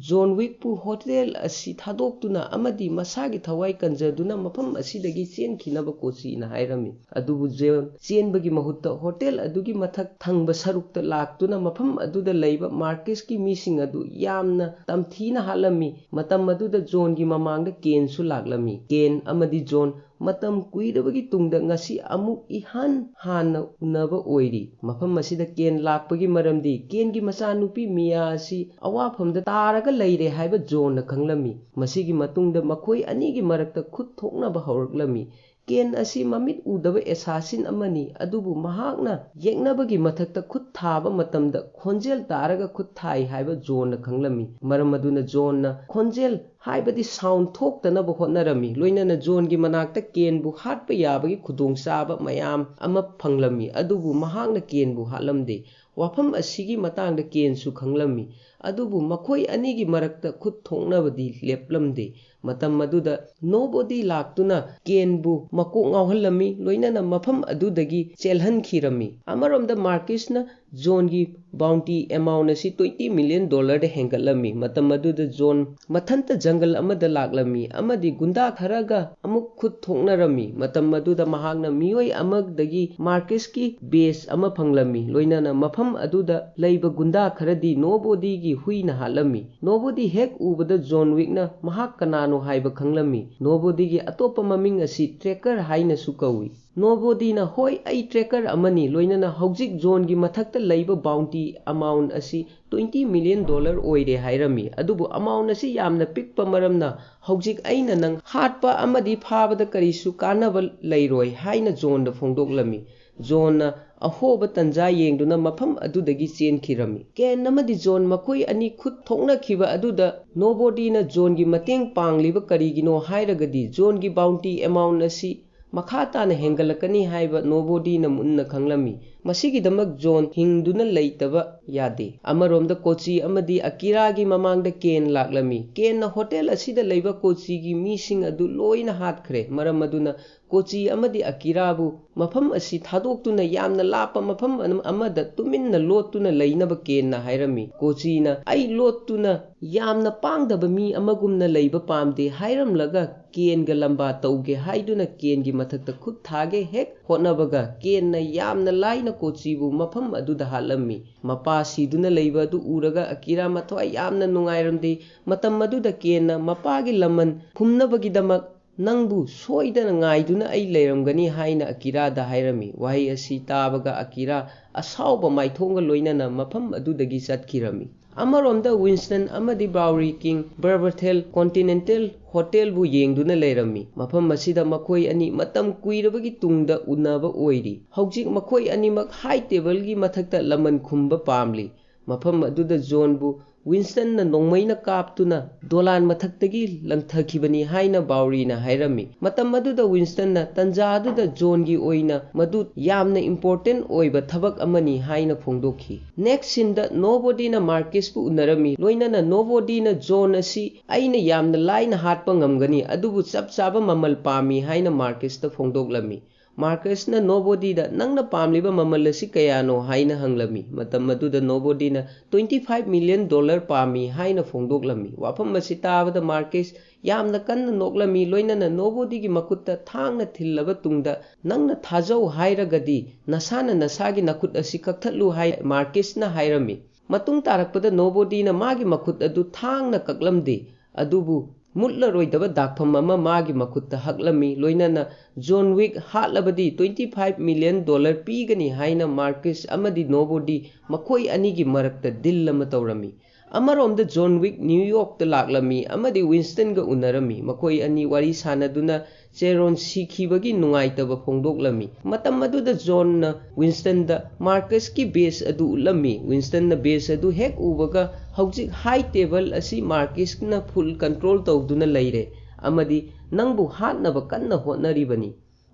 ꯖꯣꯟ ꯋꯤꯛꯄꯨ ꯍꯣꯇꯦꯜ ꯑꯁꯤ ꯊꯥꯗꯣꯛꯇꯨꯅ ꯑꯃꯗꯤ ꯃꯁꯥꯒꯤ ꯊꯋꯥꯏ ꯀꯟꯖꯗꯨꯅ ꯃꯐꯝ ꯑꯁꯤꯗꯒꯤ ꯆꯦꯟꯈꯤꯅꯕ ꯀꯣꯆꯤꯅ ꯍꯥꯏꯔꯝꯃꯤ꯫ ꯑꯗꯨꯕꯨ ꯖꯣꯟ ꯆꯦꯟꯕꯒꯤ ꯃꯍꯨꯠꯇ ꯍꯣꯇꯦꯜ ꯑꯗꯨꯒꯤ ꯃꯊꯛ ꯊꯪꯕ ꯁꯔꯨꯛꯇ ꯂꯥꯛꯇꯨꯅ ꯃꯐꯝ ꯑꯗꯨꯗ ꯂꯩꯕ ꯃꯥꯔꯀꯤꯁꯀꯤ ꯃꯤꯁꯤꯡ ꯑꯗꯨ ꯌꯥꯝꯅ ꯇꯝꯊꯤꯅ ꯍꯥꯠꯂꯝꯃꯤ꯫ ꯃꯇꯝ ꯑꯗꯨꯗ ꯖꯣꯟꯒꯤ ꯃꯃꯥꯡꯗ ꯀꯦꯟꯁꯨ ꯂꯥꯛꯂꯝꯃꯤ꯫ ꯀꯦꯟ ꯑꯃꯗꯤ ꯖꯣꯟ ꯃꯇꯝ ꯀꯨꯏꯔꯕꯒꯤ ꯇꯨꯡꯗ ꯉꯁꯤ ꯑꯃꯨꯛ ꯏꯍꯥꯟ ꯍꯥꯟꯅ ꯎꯅꯕ ꯑꯣꯏꯔꯤ꯫ ꯃꯐꯝ ꯑꯁꯤꯗ ꯀꯦꯟ ꯂꯥꯛꯄꯒꯤ ꯃꯔꯝꯗꯤ ꯀꯦꯟꯒꯤ ꯃꯆꯥꯅꯨꯄꯤ ꯃꯤꯌꯥ ꯑꯁꯤ ꯑꯋꯥꯐꯝꯗ ꯇꯥꯔꯒ ꯂꯩꯔꯦ ꯍꯥꯏꯕ ꯖꯣꯟꯅ ꯈꯪꯂꯝꯃꯤ꯫ ꯃꯁꯤꯒꯤ ꯃꯇꯨꯡꯗ ꯃꯈꯣꯏ ꯑꯅꯤꯒꯤ ꯃꯔꯛꯇ ꯈꯨꯠ ꯊꯣꯛꯅꯕ ꯍꯧꯔꯛꯂꯝꯃꯤ꯫ ꯀꯦꯟ ꯑꯁꯤ ꯃꯃꯤꯠ ꯎꯗꯕ ꯑꯦꯁꯥꯁꯤꯟ ꯑꯃꯅꯤ, ꯑꯗꯨꯕꯨ ꯃꯍꯥꯛꯅ ꯌꯦꯛꯅꯕꯒꯤ ꯃꯊꯛꯇ ꯈꯨꯠ ꯊꯥꯕ ꯃꯇꯝꯗ ꯈꯣꯟꯖꯦꯜ ꯇꯥꯔꯒ ꯈꯨꯠ ꯊꯥꯏ ꯍꯥꯏꯕ ꯖꯣꯟꯅ ꯈꯪꯂꯝꯃꯤ꯫ ꯃꯔꯝ ꯑꯗꯨꯅ ꯖꯣꯟꯅ ꯈꯣꯟꯖꯦꯜ ꯍꯥꯏꯕꯗꯤ ꯁꯥꯎꯟ ꯊꯣꯛꯇꯅꯕ ꯍꯣꯠꯅꯔꯝꯃꯤ꯫ ꯂꯣꯏꯅꯅ ꯖꯣꯟꯒꯤ ꯃꯅꯥꯛꯇ ꯀꯦꯟꯕꯨ ꯍꯥꯠꯄ ꯌꯥꯕꯒꯤ ꯈꯨꯗꯣꯡꯆꯥꯕ ꯃꯌꯥꯝ ꯑꯃ ꯐꯪꯂꯝꯃꯤ, ꯑꯗꯨꯕꯨ ꯃꯍꯥꯛꯅ ꯀꯦꯟꯕꯨ ꯍꯥꯠꯂꯝꯗꯦ꯫ ꯋꯥꯐꯝ ꯑꯁꯤꯒꯤ ꯃꯇꯥꯡꯗ ꯀꯦꯟꯁꯨ ꯈꯪꯂꯝꯃꯤ, ꯑꯗꯨꯕꯨ ꯃꯈꯣꯏ ꯑꯅꯤꯒꯤ ꯃꯔꯛꯇ ꯈꯨꯠ ꯊꯣꯛꯅꯕꯗꯤ ꯂꯦꯞꯂꯝꯗꯦ꯫ ꯃꯇꯝ ꯑꯗꯨꯗ ꯅꯣꯕꯣꯗꯤ ꯂꯥꯛꯇꯨꯅ ꯀꯦꯟꯕꯨ ꯃꯀꯣꯛ ꯉꯥꯎꯍꯜꯂꯝꯃꯤ, ꯂꯣꯏꯅꯅ ꯃꯐꯝ ꯑꯗꯨꯗꯒꯤ ꯆꯦꯜꯍꯟꯈꯤꯔꯝꯃꯤ꯫ ꯑꯃꯔꯣꯝꯗ ꯃꯥꯔꯀꯤꯁꯅ ꯖꯣꯟꯒꯤ ꯕꯥꯎꯟꯇꯤ ꯑꯦꯃꯥꯎꯟ ꯑꯁꯤ $20 ꯃꯤꯂꯤꯌꯟ ꯗ ꯍꯦꯟꯒꯠꯂꯝꯃꯤ꯫ ꯃꯇꯝ ꯑꯗꯨꯗ ꯖꯣꯟ ꯃꯊꯟꯇ ꯖꯪꯒꯜ ꯑꯃꯗ ꯂꯥꯛꯂꯝꯃꯤ ꯑꯃꯗꯤ ꯒꯨꯟꯗꯥ ꯈꯔꯒ ꯑꯃꯨꯛ ꯈꯨꯠ ꯊꯣꯛꯅꯔꯝꯃꯤ꯫ ꯃꯇꯝ ꯑꯗꯨꯗ ꯃꯍꯥꯛꯅ ꯃꯤꯑꯣꯏ ꯑꯃꯗꯒꯤ ꯃꯥꯔꯀꯤꯁꯀꯤ ꯕꯦꯖ ꯑꯃ ꯐꯪꯂꯝꯃꯤ, ꯂꯣꯏꯅꯅ ꯃꯐꯝ ꯑꯗꯨꯗ ꯂꯩꯕ ꯒꯨꯟꯗꯥ ꯈꯔꯗꯤ ꯅꯣꯕꯣꯗꯤꯒꯤ ꯍꯨꯏꯅ ꯍꯥꯠꯂꯝꯃꯤ꯫ ꯅꯣꯕꯣꯗꯤ ꯍꯦꯛ ꯎꯕꯗ ꯖꯣꯟ ꯋꯤꯛꯅ ꯃꯍꯥꯛ ꯀꯅꯥꯅꯣ ꯍꯥꯏꯕ ꯈꯪꯂꯝꯃꯤ꯫ ꯅꯣꯕꯣꯗꯤꯒꯤ ꯑꯇꯣꯞꯄ ꯃꯃꯤꯡ ꯑꯁꯤ ꯇ꯭ꯔꯦꯀꯔ ꯍꯥꯏꯅꯁꯨ ꯀꯧꯏ꯫ ꯅꯣꯕꯣꯗꯤꯅ ꯍꯣꯏ ꯑꯩ ꯇ꯭ꯔꯦꯀꯔ ꯑꯃꯅꯤ, ꯂꯣꯏꯅꯅ ꯍꯧꯖꯤꯛ ꯖꯣꯟꯒꯤ ꯃꯊꯛꯇ ꯂꯩꯕ ꯕꯥꯎꯟꯇꯤ ꯑꯃꯥꯎꯟ ꯑꯁꯤ $20 ꯃꯤꯂꯤꯌꯟ ꯑꯣꯏꯔꯦ ꯍꯥꯏꯔꯝꯃꯤ, ꯑꯗꯨꯕꯨ ꯑꯃꯥꯎꯟ ꯑꯁꯤ ꯌꯥꯝꯅ ꯄꯤꯛꯄ ꯃꯔꯝꯅ ꯍꯧꯖꯤꯛ ꯑꯩꯅ ꯅꯪ ꯍꯥꯠꯄ ꯑꯃꯗꯤ ꯐꯥꯕꯗ ꯀꯔꯤꯁꯨ ꯀꯥꯟꯅꯕ ꯂꯩꯔꯣꯏ ꯍꯥꯏꯅ ꯖꯣꯟꯗ ꯐꯣꯡꯗꯣꯛꯂꯝꯃꯤ꯫ ꯖꯣꯟꯅ ꯑꯍꯣꯕ ꯇꯟꯖꯥ ꯌꯦꯡꯗꯨꯅ ꯃꯐꯝ ꯑꯗꯨꯗꯒꯤ ꯆꯦꯟꯈꯤꯔꯝꯃꯤ꯫ ꯀꯦꯟ ꯑꯃꯗꯤ ꯖꯣꯟ ꯃꯈꯣꯏ ꯑꯅꯤ ꯈꯨꯠ ꯊꯣꯛꯅꯈꯤꯕ ꯑꯗꯨꯗ ꯅꯣꯕꯣꯗꯤꯅ ꯖꯣꯟꯒꯤ ꯃꯇꯦꯡ ꯄꯥꯡꯂꯤꯕ ꯀꯔꯤꯒꯤꯅꯣ ꯍꯥꯏꯔꯒꯗꯤ ꯖꯣꯟꯒꯤ ꯕꯥꯎꯟꯇꯤ ꯑꯦꯃꯥꯎꯟ ꯑꯁꯤ ꯃꯈꯥ ꯇꯥꯅ ꯍꯦꯟꯒꯠꯂꯛꯀꯅꯤ ꯍꯥꯏꯕ ꯅꯣꯕꯣꯗꯤꯅ ꯃꯨꯟꯅ ꯈꯪꯂꯝꯃꯤ꯫ ꯃꯁꯤꯒꯤꯗꯃꯛ ꯖꯣꯟ ꯍꯤꯡꯗꯨꯅ ꯂꯩꯇꯕ ꯌꯥꯗꯦ꯫ ꯑꯃꯔꯣꯝꯗ ꯀꯣꯆꯤ ꯑꯃꯗꯤ ꯑꯀꯤꯔꯥꯒꯤ ꯃꯃꯥꯡꯗ ꯀꯦꯟ ꯂꯥꯛꯂꯝꯃꯤ꯫ ꯀꯦꯟꯅ ꯍꯣꯇꯦꯜ ꯑꯁꯤꯗ ꯂꯩꯕ ꯀꯣꯆꯤꯒꯤ ꯃꯤꯁꯤꯡ ꯑꯗꯨ ꯂꯣꯏꯅ ꯍꯥꯠꯈ꯭ꯔꯦ꯫ ꯃꯔꯝ ꯑꯗꯨꯅ ꯀꯣꯆꯤ ꯑꯃꯗꯤ ꯑꯀꯤꯔꯥꯕꯨ ꯃꯐꯝ ꯑꯁꯤ ꯊꯥꯗꯣꯛꯇꯨꯅ ꯌꯥꯝꯅ ꯂꯥꯞꯄ ꯃꯐꯝ ꯑꯃꯗ ꯇꯨꯃꯤꯟꯅ ꯂꯣꯠꯇꯨꯅ ꯂꯩꯅꯕ ꯀꯦꯟꯅ ꯍꯥꯏꯔꯝꯃꯤ꯫ ꯀꯣꯆꯤꯅ ꯑꯩ ꯂꯣꯠꯇꯨꯅ ꯌꯥꯝꯅ ꯄꯥꯡꯗꯕ ꯃꯤ ꯑꯃꯒꯨꯝꯅ ꯂꯩꯕ ꯄꯥꯝꯗꯦ ꯍꯥꯏꯔꯝꯂꯒ ꯀꯦꯟꯒ ꯂꯝꯕꯥ ꯇꯧꯒꯦ ꯍꯥꯏꯗꯨꯅ ꯀꯦꯟꯒꯤ ꯃꯊꯛꯇ ꯈꯨꯠ ꯊꯥꯒꯦ ꯍꯦꯛ ꯍꯣꯠꯅꯕꯒ ꯀꯦꯟꯅ ꯌꯥꯝꯅ ꯂꯥꯏꯅ ꯀꯣꯆꯤꯕꯨ ꯃꯐꯝ ꯑꯗꯨꯗ ꯍꯥꯠꯂꯝꯃꯤ꯫ ꯃꯄꯥ ꯁꯤꯗꯨꯅ ꯂꯩꯕ ꯑꯗꯨ ꯎꯔꯒ ꯑꯀꯤꯔꯥ ꯃꯊ꯭ꯋꯥꯏ ꯌꯥꯝꯅ ꯅꯨꯡꯉꯥꯏꯔꯝꯗꯦ꯫ ꯃꯇꯝ ꯑꯗꯨꯗ ꯀꯦꯟꯅ ꯃꯄꯥꯒꯤ ꯂꯃꯟ ꯈꯨꯝꯅꯕꯒꯤꯗꯃꯛ ꯅꯪꯕꯨ ꯁꯣꯏꯗꯅ ꯉꯥꯏꯗꯨꯅ ꯑꯩ ꯂꯩꯔꯝꯒꯅꯤ ꯍꯥꯏꯅ ꯑꯀꯤꯔꯥꯗ ꯍꯥꯏꯔꯝꯃꯤ꯫ ꯋꯥꯍꯩ ꯑꯁꯤ ꯇꯥꯕꯒ ꯑꯀꯤꯔꯥ ꯑꯁꯥꯎꯕ ꯃꯥꯏꯊꯣꯡꯒ ꯂꯣꯏꯅꯅ ꯃꯐꯝ ꯑꯗꯨꯗꯒꯤ ꯆꯠꯈꯤꯔꯝꯃꯤ꯫ ꯑꯃꯔꯣꯝꯗ ꯋꯤꯟꯁꯇꯟ ꯑꯃꯗꯤ ꯕꯥꯎꯔꯤ ꯀꯤꯡ ꯕꯔꯕꯊꯦꯜ ꯀꯣꯟꯇꯤꯅꯦꯟꯇꯦꯜ ꯍꯣꯇꯦꯜꯕꯨ ꯌꯦꯡꯗꯨꯅ ꯂꯩꯔꯝꯃꯤ꯫ ꯃꯐꯝ ꯑꯁꯤꯗ ꯃꯈꯣꯏ ꯑꯅꯤ ꯃꯇꯝ ꯀꯨꯏꯔꯕꯒꯤ ꯇꯨꯡꯗ ꯎꯅꯕ ꯑꯣꯏꯔꯤ꯫ ꯍꯧꯖꯤꯛ ꯃꯈꯣꯏ ꯑꯅꯤꯃꯛ ꯍꯥꯏ ꯇꯦꯕꯜꯒꯤ ꯃꯊꯛꯇ ꯂꯃꯟ ꯈꯨꯝꯕ ꯄꯥꯝꯂꯤ꯫ ꯃꯐꯝ ꯑꯗꯨꯗ ꯖꯣꯟꯕꯨ ꯋꯤꯟꯁꯇꯟꯅ ꯅꯣꯡꯃꯩꯅ ꯀꯥꯞꯇꯨꯅ ꯗꯣꯂꯥꯟ ꯃꯊꯛꯇꯒꯤ ꯂꯪꯊꯈꯤꯕꯅꯤ ꯍꯥꯏꯅ ꯕꯥꯎꯔꯤꯅ ꯍꯥꯏꯔꯝꯃꯤ꯫ ꯃꯇꯝ ꯑꯗꯨꯗ ꯋꯤꯟꯁꯇꯟꯅ ꯇꯟꯖꯥ ꯑꯗꯨꯗ ꯖꯣꯟꯒꯤ ꯑꯣꯏꯅ ꯃꯗꯨ ꯌꯥꯝꯅ ꯏꯝꯄꯣꯔꯇꯦꯟ ꯑꯣꯏꯕ ꯊꯕꯛ ꯑꯃꯅꯤ ꯍꯥꯏꯅ ꯐꯣꯡꯗꯣꯛꯈꯤ꯫ ꯅꯦꯛꯁ ꯁꯤꯟꯗ ꯅꯣꯕꯣꯗꯤꯅ ꯃꯥꯔꯀꯤꯁꯄꯨ ꯎꯅꯔꯝꯃꯤ, ꯂꯣꯏꯅꯅ ꯅꯣꯕꯣꯗꯤꯅ ꯖꯣꯟ ꯑꯁꯤ ꯑꯩꯅ ꯌꯥꯝꯅ ꯂꯥꯏꯅ ꯍꯥꯠꯄ ꯉꯝꯒꯅꯤ, ꯑꯗꯨꯕꯨ ꯆꯞ ꯆꯥꯕ ꯃꯃꯜ ꯄꯥꯝꯃꯤ ꯍꯥꯏꯅ ꯃꯥꯔꯀꯤꯁꯇ ꯐꯣꯡꯗꯣꯛꯂꯝꯃꯤ꯫ ꯃꯥꯔꯀꯤꯁꯅ ꯅꯣꯕꯣꯗꯤꯗ ꯅꯪꯅ ꯄꯥꯝꯂꯤꯕ ꯃꯃꯜ ꯑꯁꯤ ꯀꯌꯥꯅꯣ ꯍꯥꯏꯅ ꯍꯪꯂꯝꯃꯤ꯫ ꯃꯇꯝ ꯑꯗꯨꯗ ꯅꯣꯕꯣꯗꯤꯅ $25 ꯃꯤꯂꯤꯌꯟ ꯄꯥꯝꯃꯤ ꯍꯥꯏꯅ ꯐꯣꯡꯗꯣꯛꯂꯝꯃꯤ꯫ ꯋꯥꯐꯝ ꯑꯁꯤ ꯇꯥꯕꯗ ꯃꯥꯔꯀꯤꯁ ꯌꯥꯝꯅ ꯀꯟꯅ ꯅꯣꯛꯂꯝꯃꯤ, ꯂꯣꯏꯅꯅ ꯅꯣꯕꯣꯗꯤꯒꯤ ꯃꯈꯨꯠꯇ ꯊꯥꯡꯅ ꯊꯤꯜꯂꯕ ꯇꯨꯡꯗ ꯅꯪꯅ ꯊꯥꯖꯧ ꯍꯥꯏꯔꯒꯗꯤ ꯅꯁꯥꯅ ꯅꯁꯥꯒꯤ ꯅꯈꯨꯠ ꯑꯁꯤ ꯀꯛꯊꯠꯂꯨ ꯍꯥꯏ ꯃꯥꯔꯀꯤꯁꯅ ꯍꯥꯏꯔꯝꯃꯤ꯫ ꯃꯇꯨꯡ ꯇꯥꯔꯛꯄꯗ ꯅꯣꯕꯣꯗꯤꯅ ꯃꯥꯒꯤ ꯃꯈꯨꯠ ꯑꯗꯨ ꯊꯥꯡꯅ ꯀꯛꯂꯝꯗꯦ, ꯑꯗꯨꯕꯨ ꯃꯨꯠꯂꯔꯣꯏꯗꯕ ꯗꯥꯛꯐꯝ ꯑꯃ ꯃꯥꯒꯤ ꯃꯈꯨꯠꯇ ꯍꯛꯂꯝꯃꯤ꯫ ꯂꯣꯏꯅꯅ ꯖꯣꯟ ꯋꯤꯛ ꯍꯥꯠꯂꯕꯗꯤ $25 ꯃꯤꯂꯤꯌꯟ ꯄꯤꯒꯅꯤ ꯍꯥꯏꯅ ꯃꯥꯔꯀꯤꯁ ꯑꯃꯗꯤ ꯅꯣꯕꯣꯗꯤ ꯃꯈꯣꯏ ꯑꯅꯤꯒꯤ ꯃꯔꯛꯇ ꯗꯤꯜ ꯑꯃ ꯇꯧꯔꯝꯃꯤ꯫ ꯑꯃꯔꯣꯝꯗ ꯖꯣꯟ ꯋꯤꯛ ꯅ꯭ꯌꯨ ꯌꯣꯔꯛꯇ ꯂꯥꯛꯂꯝꯃꯤ ꯑꯃꯗꯤ ꯋꯤꯟꯁꯇꯟꯒ ꯎꯅꯔꯝꯃꯤ꯫ ꯃꯈꯣꯏ ꯑꯅꯤ ꯋꯥꯔꯤ ꯁꯥꯅꯗꯨꯅ ꯆꯦꯔꯣꯟ ꯁꯤꯈꯤꯕꯒꯤ ꯅꯨꯡꯉꯥꯏꯇꯕ ꯐꯣꯡꯗꯣꯛꯂꯝꯃꯤ꯫ ꯃꯇꯝ ꯑꯗꯨꯗ ꯖꯣꯟꯅ ꯋꯤꯟꯁꯇꯟꯗ ꯃꯥꯔꯀꯤꯁꯀꯤ ꯕꯦꯖ ꯑꯗꯨ ꯎꯠꯂꯝꯃꯤ꯫ ꯋꯤꯟꯁꯇꯟꯅ ꯕꯦꯖ ꯑꯗꯨ ꯍꯦꯛ ꯎꯕꯒ ꯍꯧꯖꯤꯛ ꯍꯥꯏ ꯇꯦꯕꯜ ꯑꯁꯤ ꯃꯥꯔꯀꯤꯁꯅ ꯐꯨꯜ ꯀꯟꯇ꯭ꯔꯣꯜ ꯇꯧꯗꯨꯅ ꯂꯩꯔꯦ ꯑꯃꯗꯤ ꯅꯪꯕꯨ ꯍꯥꯠꯅꯕ ꯀꯟꯅ ꯍꯣꯠꯅꯔꯤꯕꯅꯤ꯫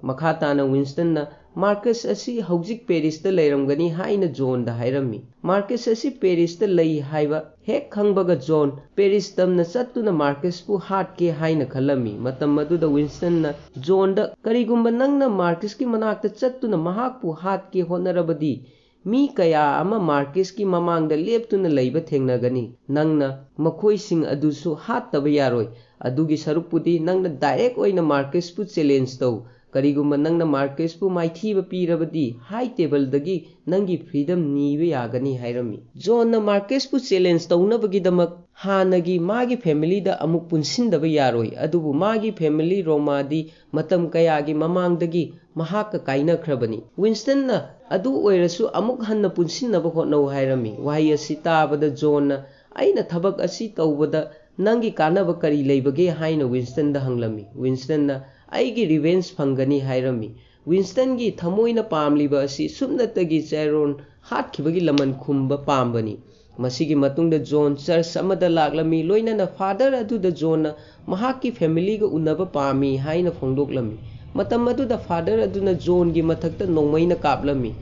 ꯃꯈꯥ ꯇꯥꯅ ꯋꯤꯟꯁꯇꯟꯅ ꯃꯥꯔꯀꯤꯁ ꯑꯁꯤ ꯍꯧꯖꯤꯛ ꯄꯦꯔꯤꯁꯇ ꯂꯩꯔꯝꯒꯅꯤ ꯍꯥꯏꯅ ꯖꯣꯟꯗ ꯍꯥꯏꯔꯝꯃꯤ꯫ ꯃꯥꯔꯀꯤꯁ ꯑꯁꯤ ꯄꯦꯔꯤꯁꯇ ꯂꯩ ꯍꯥꯏꯕ ꯍꯦꯛ ꯈꯪꯕꯒ ꯖꯣꯟ ꯄꯦꯔꯤꯁ ꯇꯝꯅ ꯆꯠꯇꯨꯅ ꯃꯥꯔꯀꯤꯁꯄꯨ ꯍꯥꯠꯀꯦ ꯍꯥꯏꯅ ꯈꯜꯂꯝꯃꯤ꯫ ꯃꯇꯝ ꯑꯗꯨꯗ ꯋꯤꯟꯁꯇꯟꯅ ꯖꯣꯟꯗ ꯀꯔꯤꯒꯨꯝꯕ ꯅꯪꯅ ꯃꯥꯔꯀꯤꯁꯀꯤ ꯃꯅꯥꯛꯇ ꯆꯠꯇꯨꯅ ꯃꯍꯥꯛꯄꯨ ꯍꯥꯠꯀꯦ ꯍꯣꯠꯅꯔꯕꯗꯤ ꯃꯤ ꯀꯌꯥ ꯑꯃ ꯃꯥꯔꯀꯤꯁꯀꯤ ꯃꯃꯥꯡꯗ ꯂꯦꯞꯇꯨꯅ ꯂꯩꯕ ꯊꯦꯡꯅꯒꯅꯤ, ꯅꯪꯅ ꯃꯈꯣꯏꯁꯤꯡ ꯑꯗꯨꯁꯨ ꯍꯥꯠꯇꯕ ꯌꯥꯔꯣꯏ꯫ ꯑꯗꯨꯒꯤ ꯁꯔꯨꯛꯄꯨꯗꯤ ꯅꯪꯅ ꯗꯥꯏꯔꯦꯛ ꯑꯣꯏꯅ ꯃꯥꯔꯀꯤꯁꯄꯨ ꯆꯦꯂꯦꯟꯖ ꯇꯧ꯫ ꯀꯔꯤꯒꯨꯝꯕ ꯅꯪꯅ ꯃꯥꯔꯀꯤꯁꯄꯨ ꯃꯥꯏꯊꯤꯕ ꯄꯤꯔꯕꯗꯤ ꯍꯥꯏ ꯇꯦꯕꯜꯗꯒꯤ ꯅꯪꯒꯤ ꯐ꯭रीꯗꯝ ꯅꯤꯕ ꯌꯥꯒꯅꯤ ꯍꯥꯏꯔꯝꯃꯤ꯫ ꯖꯣꯟꯅ ꯃꯥꯔꯀꯤꯁꯄꯨ ꯆꯦꯂꯦꯟꯖ ꯇꯧꯅꯕꯒꯤꯗꯃꯛ ꯍꯥꯟꯅꯒꯤ ꯃꯥꯒꯤ ꯐꯦꯃꯤꯂꯤꯗ ꯑꯃꯨꯛ ꯄꯨꯟꯁꯤꯟꯗꯕ ꯌꯥꯔꯣꯏ, ꯑꯗꯨꯕꯨ ꯃꯥꯒꯤ ꯐꯦꯃꯤꯂꯤ ꯔꯣꯃꯥꯗꯤ ꯃꯇꯝ ꯀꯌꯥꯒꯤ ꯃꯃꯥꯡꯗꯒꯤ ꯃꯍꯥꯛꯀ ꯀꯥꯏꯅꯈ꯭ꯔꯕꯅꯤ꯫ ꯋꯤꯟꯁꯇꯟꯅ ꯑꯗꯨ ꯑꯣꯏꯔꯁꯨ ꯑꯃꯨꯛ ꯍꯟꯅ ꯄꯨꯟꯁꯤꯟꯅꯕ ꯍꯣꯠꯅꯧ ꯍꯥꯏꯔꯝꯃꯤ꯫ ꯋꯥꯍꯩ ꯑꯁꯤ ꯇꯥꯕꯗ ꯖꯣꯟꯅ ꯑꯩꯅ ꯊꯕꯛ ꯑꯁꯤ ꯇꯧꯕꯗ नंगी कानब करी लेबगे हाइना विंस्टन दा हंगलमी विंस्टन ना आइगी रिवेंज फंगनी हाइरमी विंस्टन की थमोइना पामलिबा असि सुमनतगी चैरोन हाटखिबगी लमन खुंबा पामबनी मसीगी मतुंगदा जोन चर्च अमदा लागलमी लोइनना फादर अदुदा जोन महाकी फैमिली गा उन्नबा पामी हाइना फोंदोकलमी मतम अदुदा फादर अदुना जोन की मथक्ता नोंमैना कापलमी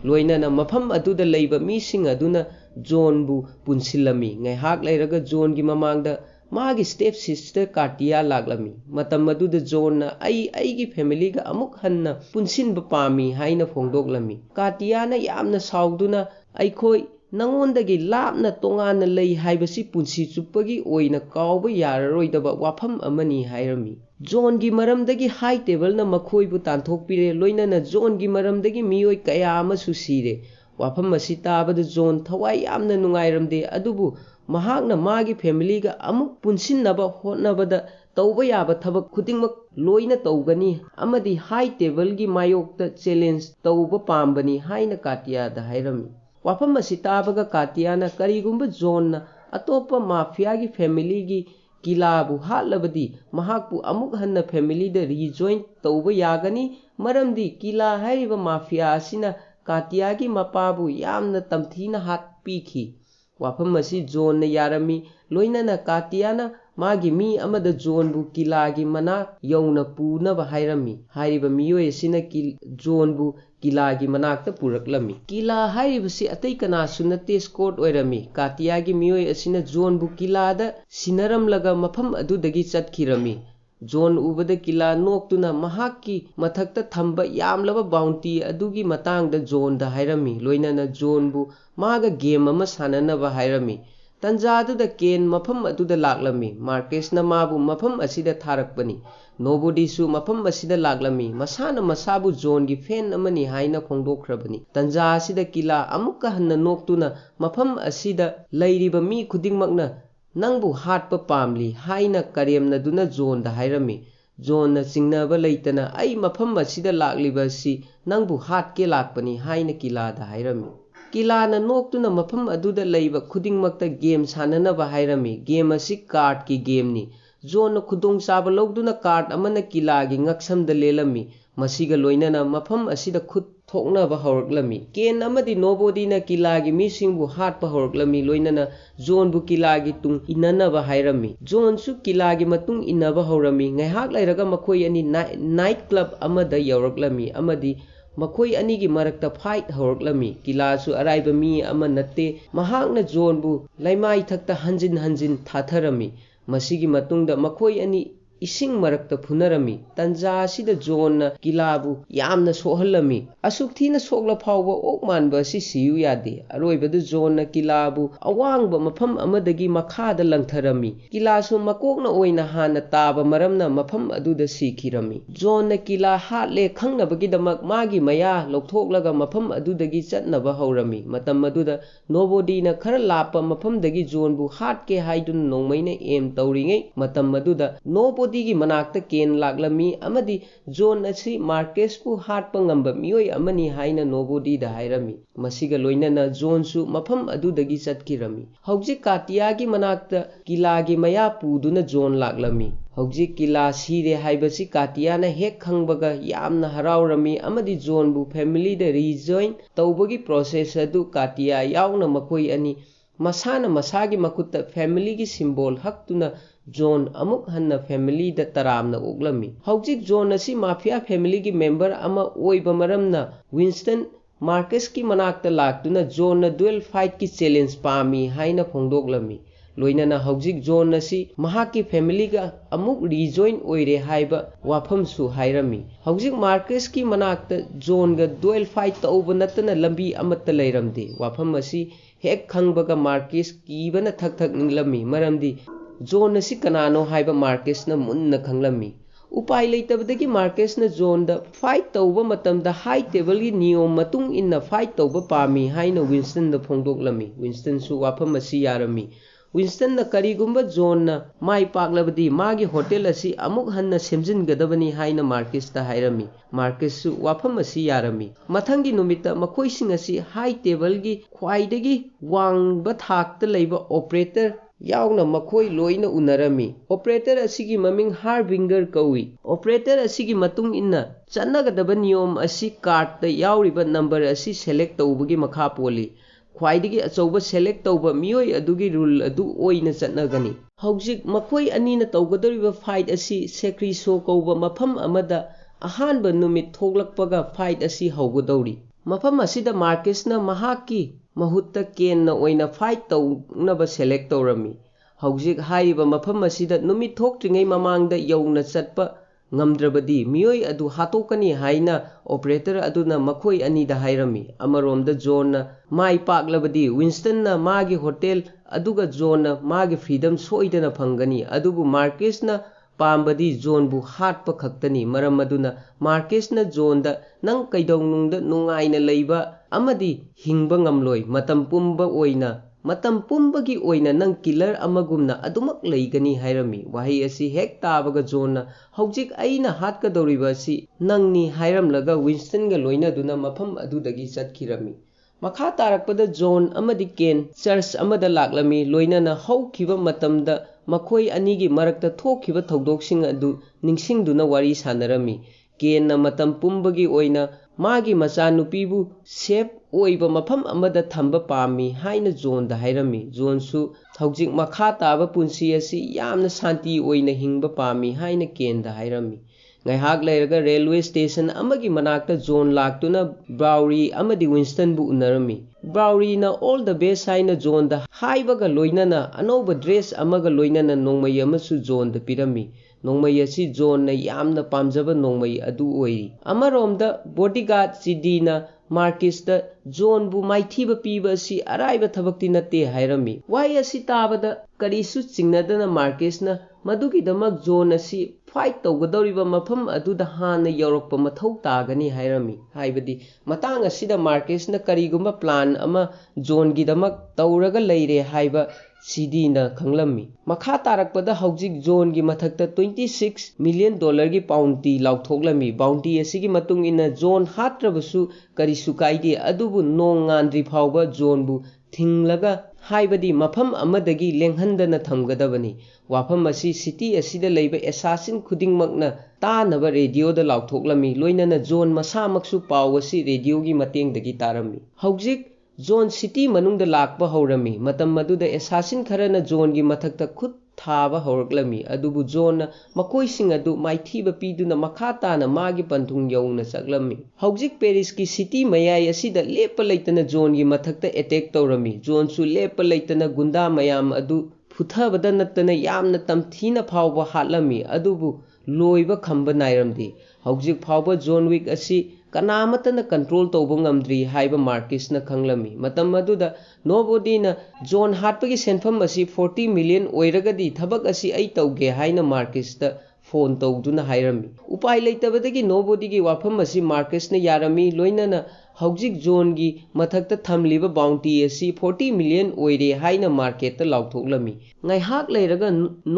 लोइनना मफम अदुदा लैबा मीसिंग अदुना जोन बु पुनसिलमी ngaihak lairaga जोन की ममांगदा मागी स्टेप सिस्टर कार्टिया लागलमी मतम अदुदा जोन ना आई फैमिली गा अमुक हन्ना पुनसिन पामी हाइना फोंदोकलमी कार्टिया ना यामना साउदुना अइखोई नंगोंदगी लापना तोंगाना लई हाइबसी पुंसी चुप्पगी ओइना काउबा याररोइदबा वाफम अमनी हाइरमी जोन की मरमदगी हाई टेबल ना मखोइबु तांथोकपिरे लोइनना जोन की मरमदगी मियोइ कया अमसु सीरे वाफम असी ताबदा जोन थवाई यामना नुंगाइरमदे अदुबु महाकना मागी फैमिली गा अमुक पुनसिननबा होटनबदा तौबा याबा थबक खुदिंगमक लोइना तौगनी अमदी हाई टेबल की मायोक्ता चैलेंज तौबा पामबनी हाइना कार्टिया दा हाइरमी वाफम असी ताबगा कार्टियाना करीगुंबा जोन अतोपा माफिया की फैमिली की किलाबु हालबदी महाकपु अमुक हन्ना फैमिली दा रिजॉइन तौबा यागनी मरमदी किला हाइरिबा माफिया असिना कार्टिया की मपाबु यामना तमथीना हात पीखी वाफम असी जोन यारमी लोइनना कार्टियाना मागी मी अमदा जोनबु किलागी मना यौना पुनबा हाइरमी हाइरिबा मियोय असिना जोनबु किलागी मनाक्ता पुरकलमी किला हाइरिबसी अतै कनासु नते स्कोट ओइरमी कार्टियागी मियोय असिना जोनबु किलादा सिनरमलगा मफम अदुदगी चतखिरमी जोन उबदा किला नोक्तुना महाकी मथक्ता थंबा यामलबा बाउंटी अदुगी मतांगदा जोनदा हाइरमी लोइनना जोनबु मागा गेम अमा साननबा हाइरमी तंजादुदा केन मफम अदुदा लागलमी मार्केसना माबु मफम असिदा थारकपनी नोबोडीसु मफम असिदा लागलमी मसाना मसाबु जोन की फैन अमनी हाइना फोंदोखरबनी तंजा असिदा किला अमुक्का हन्ना नोक्तुना मफम असिदा लैरिबा मी खुदिंगमकना नंगबु हाटपा पामली हाइना करेमना दुना जोन दा हाइरमी जोन ना चिंगनबा लैतना आई मफम असिदा लागलिबासी नंगबु हाटके लागपनी हाइना किला दा हाइरमी किला ना नोक्तुना मफम अदुदा लैबा खुदिंगमकता गेम साननबा हाइरमी गेम असि कार्ड की गेम नी जोन खुदोंग चाबा लौदुना कार्ड अमना किलागी ngaksamda लेलमी मसिगा लोइनना मफम असिदा खुद थोकनबा हौरकलमी केन अमदी नोबोडीना किलागी मिसिंगबु हाटपा हौरकलमी लोइनना जोनबु किलागी तुंग इननबा हाइरमी जोनसु किलागी मतुंग इनबा हौरमी ngaihak lairaga मखोई अनि नाइट क्लब अमदा यौरकलमी अमदी मखोई अनि की मरकता फाइट हौरकलमी किलासु अराइबा मी अमा नत्ते महाकना जोनबु लैमाई थक्ता हंजिन हंजिन थाथरमी मसिगी मतुंगदा मखोई अनि इसिंग मरकता फुनरमी तंजासिदा जोन किलाबु यामना सोहलमी असुक्थीना सोगला फावबा ओक मानबा असि सियु यादे अरोइबदा जोन किलाबु अवांगबा मफम अमदगी मखादा लंगथरमी किलासु मकोकना ओइना हाना ताबा मरमना मफम अदुदा सिखिरमी जोन किला हाटले खंगनबगिदमक मागी मया लौथोकलगा मफम अदुदगी चतनबा हौरमी मतम अदुदा नोबोडीना खरा लापा मफमदगी जोनबु हाटके हाइदुन नोंमैना एम तौरिङै मतम अदुदा नोबोडी की मनाक्ता केन लागलमी अमदी जोन असि मार्केसपु हाटपा ngamba मियोय अमनी हाइना नोबोडी दा हाइरमी मसिगा लोइनना जोनसु मफम अदुदगी चतखिरमी हौजि कार्टियागी मनाक्ता किलागी मया पुदुना जोन लागलमी हौजि किला सिरे हाइबसी कार्टियाना हेक खंगबगा यामना हराउरमी अमदी जोनबु फैमिली दे रिजॉइन तौबगी प्रोसेस अदु कार्टिया याउना मखोई अनि मसाना मसागी मकुत्ता फैमिली की सिंबल हक्तुना जोन अमुक हन्ना फैमिली दा तरामना ओगलमी हौजिक जोन असि माफिया फैमिली की मेंबर अमा ओइबा मरमना विंस्टन मार्केस की मनाक्ता लागतुना जोन दुएल फाइट की चैलेंज पामी हाइना फोंदोकलमी लोइनना हौजिक जोन असि महाकी फैमिली का अमुक रिजॉइन ओइरे हाइबा वाफमसु हाइरमी हौजिक मार्केस की मनाक्ता जोन गा दुएल फाइट तौबा नतना लंबी अमत्ता लैरमदे वाफम असि हेक खंगबगा मार्केस कीबना थक थक निंगलमी मरमदी जोन असि कनानो हाइबा मार्केसना मुन्ना खंगलमी उपाय लेतबदगी मार्केसना जोनदा फाइट तौबा मतमदा हाई टेबल की नियम मतुंग इन्ना फाइट तौबा पामी हाइना विंस्टन दा फोंदोकलमी विंस्टन सु वाफम असि यारमी विंस्टन ना करीगुंबा जोन ना माई पाकलबदी मागी होटल असि अमुक हन्ना सेमजिनगदबनी हाइना मार्केस दा हाइरमी मार्केस सु वाफम असि यारमी मथंगी नुमिता मखोइसिंग असि हाई टेबल की ख्वाइदगी वांगबा थाकता लैबा ऑपरेटर यावना मखोई लोइना उनरमी ऑपरेटर असिगी ममिंग हार्बिंगर कौई ऑपरेटर असिगी मतुंग इन्ना चन्नगदब नियम असि कार्ड यावरिबा नंबर असि सेलेक्ट तौबगी मखा पोली ख्वाइदगी अचौबा सेलेक्ट तौबा मियोई अदुगी रूल अदु ओइना चन्नगनी हौजिक मखोई अनीना तौगदरिबा फाइट असि सेक्री शो कौबा मफम अमदा अहानबा नुमित थोगलकपगा फाइट असि हौगदौरी मफम असिदा मार्केसना महाकी महुत्ता केनना ओइना फाइट तौनबा सेलेक्ट तौरमी हौजिक हाइरिबा मफम असिदा नुमित थोक्ट्रिङै ममांगदा यौना चटपा ngamdrabadi miyoi adu hatokani haina operator aduna makhoi anida hairami amaromda zone mai paklabadi Winston na magi hotel aduga zone magi freedom soidana phangani adubu Marcus na pambadi zone bu hatpa khaktani maram aduna Marcus na zone da nang kaidongnungda nungaina leiba amadi hingba ngamloi matam pumba oina matam pumbagi oina nang killer amagumna adumak leigani hairami wahi asi hek tabaga zona hojik aina hatka doriba si nangni hairamlaga Winston ga loina duna mafam adudagi chatkirami makha tarakpada zone amadi ken church amada laklami loina na haukiba matamda makhoi anigi marakta thokkiba thodoksinga adu ningsingduna wari sanarami ken na matam pumbagi oina magi machanupibu sep oiba mafam amada thamba pami haina zone da hairami zone su hojik makha taba punsi asi yamna santi oina hingba pami haina ken da hairami ngai hak leiraga railway station amagi manakta zone laktuna Bowery amadi Winston bu unarami Bowery na all the best haina zone da haibaga loina na anoba dress amaga loina na nongmai amasu zone da pirami nongmai asi zone na yamna pamjaba nongmai adu oiri amaromda bodyguard CD na Marcus da zone bu maithiba piba si araiba thabakti natte hairami wai asi tabada karisu chingnadana Marcus na madugi damak zone asi fight tawgadoriba mafam aduda hana yorokpa mathau tagani hairami haibadi matang asida Marcus na karigumba plan ama zone gi damak tawraga leire haiba CD na khanglami makha tarakpada hojik zone gi mathakta $26 million gi bounty lauthoklami bounty asigi matung ina zone hatrabasu karisu kaide adubu nongandri phawba zone bu thinglaga haibadi mafam amadagi lenghandana thamgadabani wafam asi city asida leiba assassin khudingmakna tanaba radio da lauthoklami loinana zone masamaksu pawasi radio gi matengdagi tarami hojik zone city manungda lakpa haurami matam maduda assassin kharana zone gi mathakta khut thaba hauраklami adubu zone makoi sing adu maithiba piduna makhata na magi panthung yauna chaklami hojik Paris ki city mayai asida lepa leitana zone gi mathakta attack tawrami zone su lepa leitana gunda mayam adu puthabada natana yamna tamthina phawba hatlami adubu loiba khamba nairamdi hojik phawba zone week asi kanamatana control tawba ngamdri haiba Marcus na khanglami matam maduda nobody na zone hatpagi senfam asi 40 million oiragadi thabak asi ai tawge haina Marcus ta phone tawduna hairami upai leitabadagi nobody gi wafam asi Marcus na yarami loinana hojik zone gi mathakta thamliba bounty asi 40 million oire haina market ta lauthoklami ngai hak leiraga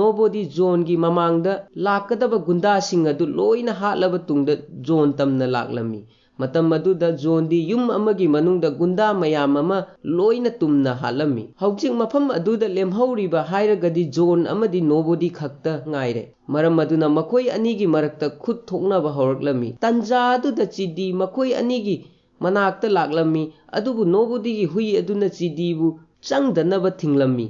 nobody zone gi mamangda lakadaba gunda sing adu loina hatlaba tungda zone tamna laklami matam maduda zone di yum amagi manungda gunda mayam ama loina tumna halami hojik mafam aduda lemhauriba hairagadi zone amadi nobody khakta ngaire maram aduna makoi anigi marakta khut thoknaba hauраklami tanja aduda chidi makoi anigi manakta laklami adubu nobody gi hui aduna chidi bu changdanaba thinglami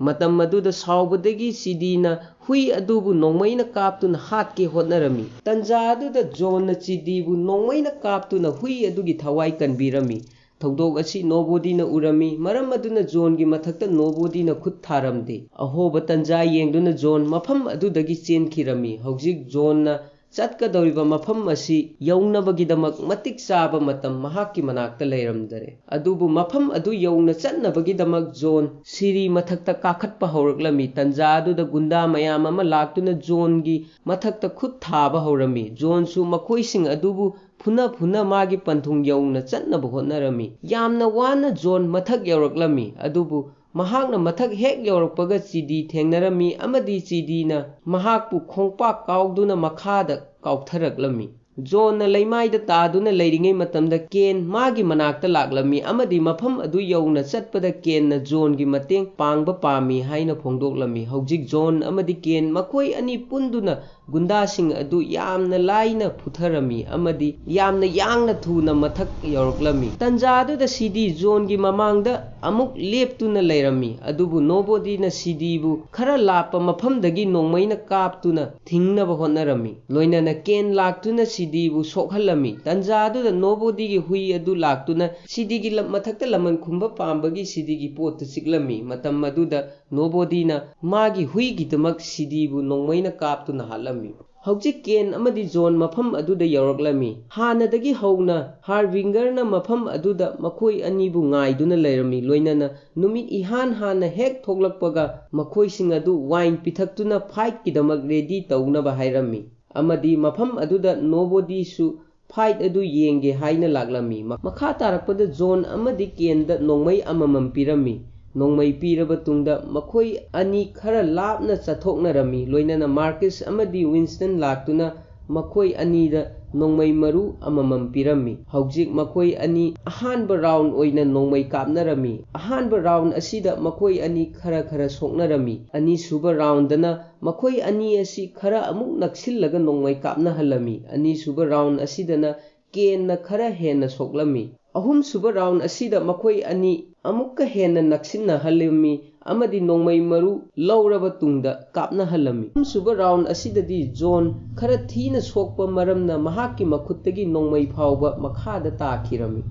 matam maduda saubadagi chidi na hui adubu nongmaina kaptuna hatke hotnarami tanja aduda zone na chidi bu nongmaina kaptuna hui adugi thawai kanbirami thodok asi nobody na urami maram aduna zone gi mathakta nobody na khut tharamde ahoba tanja yengduna zone mafam adudagi chenkhirami hojik zone na chatkadoriba mafam asi yaunabagi-damak matik chaba matam mahakki manakta leiramdare adubu mafam adu yauna chatnabagi-damak zone siri mathakta kakhatpa hauраklami tanja aduda gunda mayam ama laktuna zone gi mathakta khut thaba haurami zone su makoising adubu phuna magi panthung yauna chatnaba hotnarami yamna wana zone mathak yauraklami adubu mahakna mathak hek yaurappaga chidi thengnarami amadi chidi na mahakpu khongpak kauduna makhada kautharaklami ꯖꯣꯟꯅ ꯂꯩꯃꯥꯏꯗ ꯇꯥꯗꯨꯅ ꯂꯩꯔꯤꯉꯩ ꯃꯇꯝꯗ ꯀꯦꯟ ꯃꯥꯒꯤ ꯃꯅꯥꯛꯇ ꯂꯥꯛꯂꯝꯃꯤ ꯑꯃꯗꯤ ꯃꯐꯝ ꯑꯗꯨ ꯌꯧꯅ ꯆꯠꯄꯗ ꯀꯦꯟꯅ ꯖꯣꯟꯒꯤ ꯃꯇꯦꯡ ꯄꯥꯡꯕ ꯄꯥꯝꯃꯤ ꯍꯥꯏꯅ ꯐꯣꯡꯗꯣꯛꯂꯝꯃꯤ꯫ ꯍꯧꯖꯤꯛ ꯖꯣꯟ ꯑꯃꯗꯤ ꯀꯦꯟ ꯃꯈꯣꯏ ꯑꯅꯤ ꯄꯨꯟꯗꯨꯅ ꯒꯨꯟꯗꯥꯁꯤꯡ ꯑꯗꯨ ꯌꯥꯝꯅ ꯂꯥꯏꯅ ꯐꯨꯊꯔꯝꯃꯤ ꯑꯃꯗꯤ ꯌꯥꯝꯅ ꯌꯥꯡꯅ ꯊꯨꯅ ꯃꯊꯛ ꯌꯧꯔꯛꯂꯝꯃꯤ꯫ ꯇꯟꯖꯥ ꯑꯗꯨꯗ ꯁꯤꯗꯤ ꯖꯣꯟꯒꯤ ꯃꯃꯥꯡꯗ ꯑꯃꯨꯛ ꯂꯦꯞꯇꯨꯅ ꯂꯩꯔꯝꯃꯤ ꯑꯗꯨꯕꯨ ꯅꯣꯕꯣꯗꯤꯅ ꯁꯤꯗꯤꯕꯨ ꯈꯔ ꯂꯥꯞꯄ ꯃꯐꯝꯗꯒꯤ ꯅꯣꯡꯃꯩꯅ ꯀꯥꯞꯇꯨꯅ ꯊꯤꯡꯅꯕ ꯍꯣꯠꯅꯔꯝꯃꯤ꯫ ꯂꯣꯏꯅꯅ ꯀꯦꯟ ꯂꯥꯛꯇꯨꯅ ꯁꯤꯗꯤꯕꯨ ꯁꯣꯛꯍꯜꯂꯝꯃꯤ꯫ ꯇꯟꯖꯥ ꯑꯗꯨꯗ ꯅꯣꯕꯣꯗꯤꯒꯤ ꯍꯨꯏ ꯑꯗꯨ ꯂꯥꯛꯇꯨꯅ ꯁꯤꯗꯤꯒꯤ ꯃꯊꯛꯇ ꯂꯃꯟ ꯈꯨꯝꯕ ꯄꯥꯝꯕꯒꯤ ꯁꯤꯗꯤꯒꯤ ꯄꯣꯠꯇ ꯆꯤꯛꯂꯝꯃꯤ꯫ ꯃꯇꯝ ꯑꯗꯨꯗ ꯅꯣꯕꯣꯗꯤꯅ ꯃꯥꯒꯤ ꯍꯨꯏꯒꯤꯗꯃꯛ ꯁꯤꯗꯤꯕꯨ ꯅꯣꯡꯃꯩꯅ ꯀꯥꯞꯇꯨꯅ ꯍꯥꯠꯂꯝꯃꯤ꯫ ꯍꯧꯖꯤꯛ ꯀꯦꯟ ꯑꯃꯗꯤ ꯖꯣꯟ ꯃꯐꯝ ꯑꯗꯨꯗ ꯌꯧꯔꯛꯂꯝꯃꯤ꯫ ꯍꯥꯟꯅꯗꯒꯤ ꯍꯧꯅ ꯍꯥꯔꯕꯤꯡꯒꯔꯅ ꯃꯐꯝ ꯑꯗꯨꯗ ꯃꯈꯣꯏ ꯑꯅꯤꯕꯨ ꯉꯥꯏꯗꯨꯅ ꯂꯩꯔꯝꯃꯤ꯫ ꯂꯣꯏꯅꯅ ꯅꯨꯃꯤꯠ ꯏꯍꯥꯟ ꯍꯥꯟꯅ ꯍꯦꯛ ꯊꯣꯛꯂꯛꯄꯒ ꯃꯈꯣꯏꯁꯤꯡ ꯑꯗꯨ ꯋꯥꯏꯟ ꯄꯤꯊꯛꯇꯨꯅ ꯐꯥꯏꯠꯀꯤꯗꯃꯛ ꯔꯦꯗꯤ ꯇꯧꯅꯕ ꯍꯥꯏꯔꯝꯃꯤ ꯑꯃꯗꯤ ꯃꯐꯝ ꯑꯗꯨꯗ ꯅꯣꯕꯣꯗꯤꯁꯨ ꯐꯥꯏꯠ ꯑꯗꯨ ꯌꯦꯡꯒꯦ ꯍꯥꯏꯅ ꯂꯥꯛꯂꯝꯃꯤ꯫ ꯃꯈꯥ ꯇꯥꯔꯛꯄꯗ ꯖꯣꯟ ꯑꯃꯗꯤ ꯀꯦꯟꯗ ꯅꯣꯡꯃꯩ ꯑꯃꯃꯝ ꯄꯤꯔꯝꯃꯤ꯫ ꯅꯣꯡꯃꯩ ꯄꯤꯔꯕ ꯇꯨꯡꯗ ꯃꯈꯣꯏ ꯑꯅꯤ ꯈꯔ ꯂꯥꯞꯅ ꯆꯠꯊꯣꯛꯅꯔꯝꯃꯤ꯫ ꯂꯣꯏꯅꯅ ꯃꯥꯔꯀꯁ ꯑꯃꯗꯤ ꯋꯤꯟꯁꯇꯟ ꯂꯥꯛꯇꯨꯅ ꯃꯈꯣꯏ ꯑꯅꯤꯗ ꯅꯣꯡꯃꯩ ꯃꯔꯨ ꯑꯃꯃꯝ ꯄꯤꯔꯝꯃꯤ꯫ ꯍꯧꯖꯤꯛ ꯃꯈꯣꯏ ꯑꯅꯤ ꯑꯍꯥꯟꯕ ꯔꯥꯎꯟ ꯑꯣꯏꯅ ꯅꯣꯡꯃꯩ ꯀꯥꯞꯅꯔꯝꯃꯤ꯫ ꯑꯍꯥꯟꯕ ꯔꯥꯎꯟ ꯑꯁꯤꯗ ꯃꯈꯣꯏ ꯑꯅꯤ ꯈꯔ ꯁꯣꯛꯅꯔꯝꯃꯤ꯫ ꯑꯅꯤꯁꯨꯕ ꯔꯥꯎꯟꯗꯅ ꯃꯈꯣꯏ ꯑꯅꯤ ꯑꯁꯤ ꯈꯔ ꯑꯃꯨꯛ ꯅꯛꯁꯤꯜꯂꯒ ꯅꯣꯡꯃꯩ ꯀꯥꯞꯅꯍꯜꯂꯝꯃꯤ꯫ ꯑꯅꯤꯁꯨꯕ ꯔꯥꯎꯟ ꯑꯁꯤꯗꯅ ꯀꯦꯟꯅ ꯈꯔ ꯍꯦꯟꯅ ꯁꯣꯛꯂꯝꯃꯤ꯫ ꯑꯍꯨꯝꯁꯨꯕ ꯔꯥꯎꯟ ꯑꯁꯤꯗ ꯃꯈꯣꯏ ꯑꯅꯤ ꯑꯃꯨꯛꯀ ꯍꯦꯟꯅ ꯅꯛꯁꯤꯟꯅꯍꯜꯂꯝꯃꯤ ꯑꯃꯗꯤ ꯅꯣꯡꯃꯩ ꯃꯔꯨ ꯂꯧꯔꯕ ꯇꯨꯡꯗ ꯀꯥꯞꯅꯍꯜꯂꯝꯃꯤ꯫ ꯑꯍꯨꯝꯁꯨꯕ ꯔꯥꯎꯟ ꯑꯁꯤꯗꯗꯤ ꯖꯣꯟ ꯈꯔ ꯊꯤꯅ ꯁꯣꯛꯄ ꯃꯔꯝꯅ ꯃꯍꯥꯛꯀꯤ ꯃꯈꯨꯠꯇꯒꯤ ꯅꯣꯡꯃꯩ ꯐꯥꯎꯕ ꯃꯈꯥꯗ ꯇꯥꯈꯤꯔꯝꯃꯤ꯫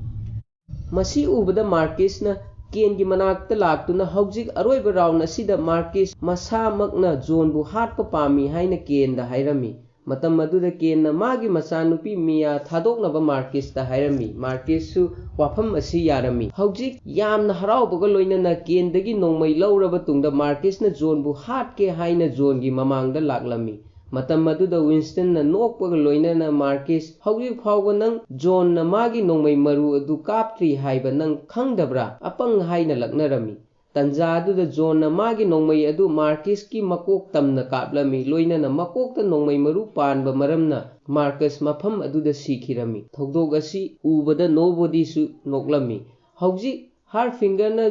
ꯃꯁꯤ ꯎꯕꯗ ꯃꯥꯔꯀꯁꯅ ꯀꯦꯟꯒꯤ ꯃꯅꯥꯛꯇ ꯂꯥꯛꯇꯨꯅ ꯍꯧꯖꯤꯛ ꯑꯔꯣꯏꯕ ꯔꯥꯎꯟ ꯑꯁꯤꯗ ꯃꯥꯔꯀꯁ ꯃꯁꯥꯃꯛꯅ ꯖꯣꯟꯕꯨ ꯍꯥꯠꯄ ꯄꯥꯝꯃꯤ ꯍꯥꯏꯅ ꯀꯦꯟꯗ ꯍꯥꯏꯔꯝꯃꯤ꯫ ꯃꯇꯝ ꯑꯗꯨꯗ ꯀꯦꯟꯅ ꯃꯥꯒꯤ ꯃꯆꯥꯅꯨꯄꯤ ꯃꯤꯌꯥ ꯊꯥꯗꯣꯛꯅꯕ ꯃꯥꯔꯀꯁꯇ ꯍꯥꯏꯔꯝꯃꯤ꯫ ꯃꯥꯔꯀꯁꯁꯨ ꯋꯥꯐꯝ ꯑꯁꯤ ꯌꯥꯔꯝꯃꯤ꯫ ꯍꯧꯖꯤꯛ ꯌꯥꯝꯅ ꯍꯔꯥꯎꯕꯒ ꯂꯣꯏꯅꯅ ꯀꯦꯟꯗꯒꯤ ꯅꯣꯡꯃꯩ ꯂꯧꯔꯕ ꯇꯨꯡꯗ ꯃꯥꯔꯀꯁꯅ ꯖꯣꯟꯕꯨ ꯍꯥꯠꯀꯦ ꯍꯥꯏꯅ ꯖꯣꯟꯒꯤ ꯃꯃꯥꯡꯗ ꯂꯥꯛꯂꯝꯃꯤ꯫ ꯃꯇꯝ ꯑꯗꯨꯗ ꯋꯤꯟꯁꯇꯟꯅ ꯅꯣꯛꯄꯒ ꯂꯣꯏꯅꯅ ꯃꯥꯔꯀꯁ, ꯍꯧꯖꯤꯛ ꯐꯥꯎꯕ ꯅꯪ ꯖꯣꯟꯅ ꯃꯥꯒꯤ ꯅꯣꯡꯃꯩ ꯃꯔꯨ ꯑꯗꯨ ꯀꯥꯞꯇ꯭ꯔꯤ ꯍꯥꯏꯕ ꯅꯪ ꯈꯪꯗꯕ꯭ꯔꯥ ꯑꯄꯪ ꯍꯥꯏꯅ ꯂꯛꯅꯔꯝꯃꯤ꯫ ꯇꯟꯖꯥ ꯑꯗꯨꯗ ꯖꯣꯟꯅ ꯃꯥꯒꯤ ꯅꯣꯡꯃꯩ ꯑꯗꯨ ꯃꯥꯔꯀꯁꯀꯤ ꯃꯀꯣꯛ ꯇꯝꯅ ꯀꯥꯞꯂꯝꯃꯤ꯫ ꯂꯣꯏꯅꯅ ꯃꯀꯣꯛꯇ ꯅꯣꯡꯃꯩ ꯃꯔꯨ ꯄꯥꯟꯕ ꯃꯔꯝꯅ ꯃꯥꯔꯀꯁ ꯃꯐꯝ ꯑꯗꯨꯗ ꯁꯤꯈꯤꯔꯝꯃꯤ꯫ ꯊꯧꯗꯣꯛ ꯑꯁꯤ ꯎꯕꯗ ꯅꯣꯕꯣꯗꯤꯁꯨ ꯅꯣꯛꯂꯝꯃꯤ꯫ ꯍꯧꯖꯤꯛ ꯍꯥꯔꯕꯤꯡꯒꯔꯅ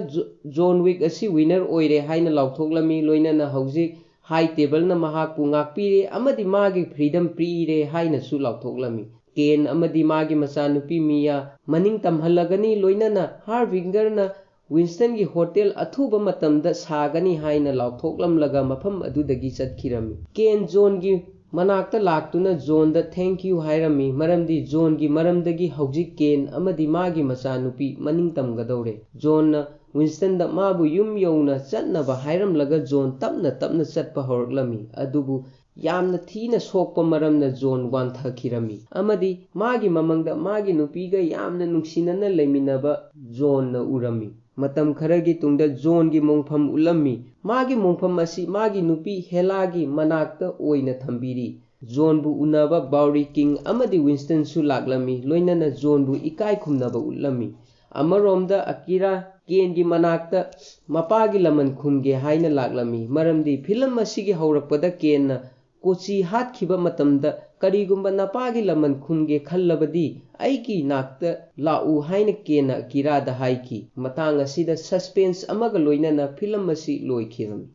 ꯖꯣꯟ ꯋꯤꯛ ꯑꯁꯤ ꯋꯤꯅꯔ ꯑꯣꯏꯔꯦ ꯍꯥꯏꯅ ꯂꯥꯎꯊꯣꯛꯂꯝꯃꯤ꯫ ꯂꯣꯏꯅꯅ ꯍꯧꯖꯤꯛ ꯍꯥꯏ ꯇꯦꯕꯜꯅ ꯃꯍꯥꯛꯄꯨ ꯉꯥꯛꯄꯤꯔꯦ ꯑꯃꯗꯤ ꯃꯥꯒꯤ ꯐ꯭रीꯗꯝ ꯄꯤꯔꯦ ꯍꯥꯏꯅꯁꯨ ꯂꯥꯎꯊꯣꯛꯂꯝꯃꯤ꯫ ꯀꯦꯟ ꯑꯃꯗꯤ ꯃꯥꯒꯤ ꯃꯆꯥꯅꯨꯄꯤ ꯃꯤꯌꯥ ꯃꯅꯤꯡ ꯇꯝꯍꯜꯂꯒꯅꯤ꯫ ꯂꯣꯏꯅꯅ ꯍꯥꯔꯕꯤꯡꯒꯔꯅ ꯋꯤꯟꯁꯇꯟꯒꯤ ꯍꯣꯇꯦꯜ ꯑꯊꯨꯕ ꯃꯇꯝꯗ ꯁꯥꯒꯅꯤ ꯍꯥꯏꯅ ꯂꯥꯎꯊꯣꯛꯂꯝꯂꯒ ꯃꯐꯝ ꯑꯗꯨꯗꯒꯤ ꯆꯠꯈꯤꯔꯝꯃꯤ꯫ ꯀꯦꯟ ꯖꯣꯟꯒꯤ ꯃꯅꯥꯛꯇ ꯂꯥꯛꯇꯨꯅ ꯖꯣꯟꯗ ꯊꯦꯡꯛꯌꯨ ꯍꯥꯏꯔꯝꯃꯤ ꯃꯔꯝꯗꯤ ꯖꯣꯟꯒꯤ ꯃꯔꯝꯗꯒꯤ ꯍꯧꯖꯤꯛ ꯀꯦꯟ ꯑꯃꯗꯤ ꯃꯥꯒꯤ ꯃꯆꯥꯅꯨꯄꯤ ꯃꯅꯤꯡ ꯇꯝꯒꯗꯧꯔꯦ꯫ ꯖꯣꯟꯅ ꯋꯤꯟꯁꯇꯟꯗ ꯃꯥꯕꯨ ꯌꯨꯝ ꯌꯧꯅ ꯆꯠꯅꯕ ꯍꯥꯏꯔꯝꯂꯒ ꯖꯣꯟ ꯇꯞꯅ ꯇꯞꯅ ꯆꯠꯄ ꯍꯧꯔꯛꯂꯝꯃꯤ꯫ ꯑꯗꯨꯕꯨ ꯌꯥꯝꯅ ꯊꯤꯅ ꯁꯣꯛꯄ ꯃꯔꯝꯅ ꯖꯣꯟ ꯋꯥꯟꯊꯈꯤꯔꯝꯃꯤ ꯑꯃꯗꯤ ꯃꯥꯒꯤ ꯃꯃꯪꯗ ꯃꯥꯒꯤ ꯅꯨꯄꯤꯒ ꯌꯥꯝꯅ ꯅꯨꯡꯁꯤꯅꯅ ꯂꯩꯃꯤꯟꯅꯕ ꯖꯣꯟꯅ ꯎꯔꯝꯃꯤ꯫ ꯃꯇꯝ ꯈꯔꯒꯤ ꯇꯨꯡꯗ ꯖꯣꯟꯒꯤ ꯃꯣꯡꯐꯝ ꯎꯠꯂꯝꯃꯤ꯫ ꯃꯥꯒꯤ ꯃꯣꯡꯐꯝ ꯑꯁꯤ ꯃꯥꯒꯤ ꯅꯨꯄꯤ ꯍꯦꯂꯥꯒꯤ ꯃꯅꯥꯛꯇ ꯑꯣꯏꯅ ꯊꯝꯕꯤꯔꯤ꯫ ꯖꯣꯟꯕꯨ ꯎꯅꯕ ꯕꯥꯎꯔꯤ ꯀꯤꯡ ꯑꯃꯗꯤ ꯋꯤꯟꯁꯇꯟꯁꯨ ꯂꯥꯛꯂꯝꯃꯤ꯫ ꯂꯣꯏꯅꯅ ꯖꯣꯟꯕꯨ ꯏꯀꯥꯏ ꯈꯨꯝꯅꯕ ꯎꯠꯂꯝꯃꯤ꯫ ꯑꯃꯔꯣꯝꯗ ꯑꯀꯤꯔꯥ ꯀꯦꯟꯒꯤ ꯃꯅꯥꯛꯇ ꯃꯄꯥꯒꯤ ꯂꯃꯟ ꯈꯨꯝꯒꯦ ꯍꯥꯏꯅ ꯂꯥꯛꯂꯝꯃꯤ ꯃꯔꯝꯗꯤ ꯐꯤꯂꯝ ꯑꯁꯤꯒꯤ ꯍꯧꯔꯛꯄꯗ ꯀꯦꯟꯅ ꯀꯣꯆꯤ ꯍꯥꯠꯈꯤꯕ ꯃꯇꯝꯗ ꯀꯔꯤꯒꯨꯝꯕ ꯅꯄꯥꯒꯤ ꯂꯃꯟ ꯈꯨꯝꯒꯦ ꯈꯜꯂꯕꯗꯤ ꯑꯩꯒꯤ ꯅꯥꯛꯇ ꯂꯥꯛꯎ ꯍꯥꯏꯅ ꯀꯦꯟꯅ ꯑꯀꯤꯔꯥꯗ ꯍꯥꯏꯈꯤ꯫ ꯃꯇꯥꯡ ꯑꯁꯤꯗ ꯁꯁꯄꯦꯟꯁ ꯑꯃꯒ ꯂꯣꯏꯅꯅ ꯐꯤꯂꯝ ꯑꯁꯤ ꯂꯣꯏꯈꯤꯔꯝꯃꯤ꯫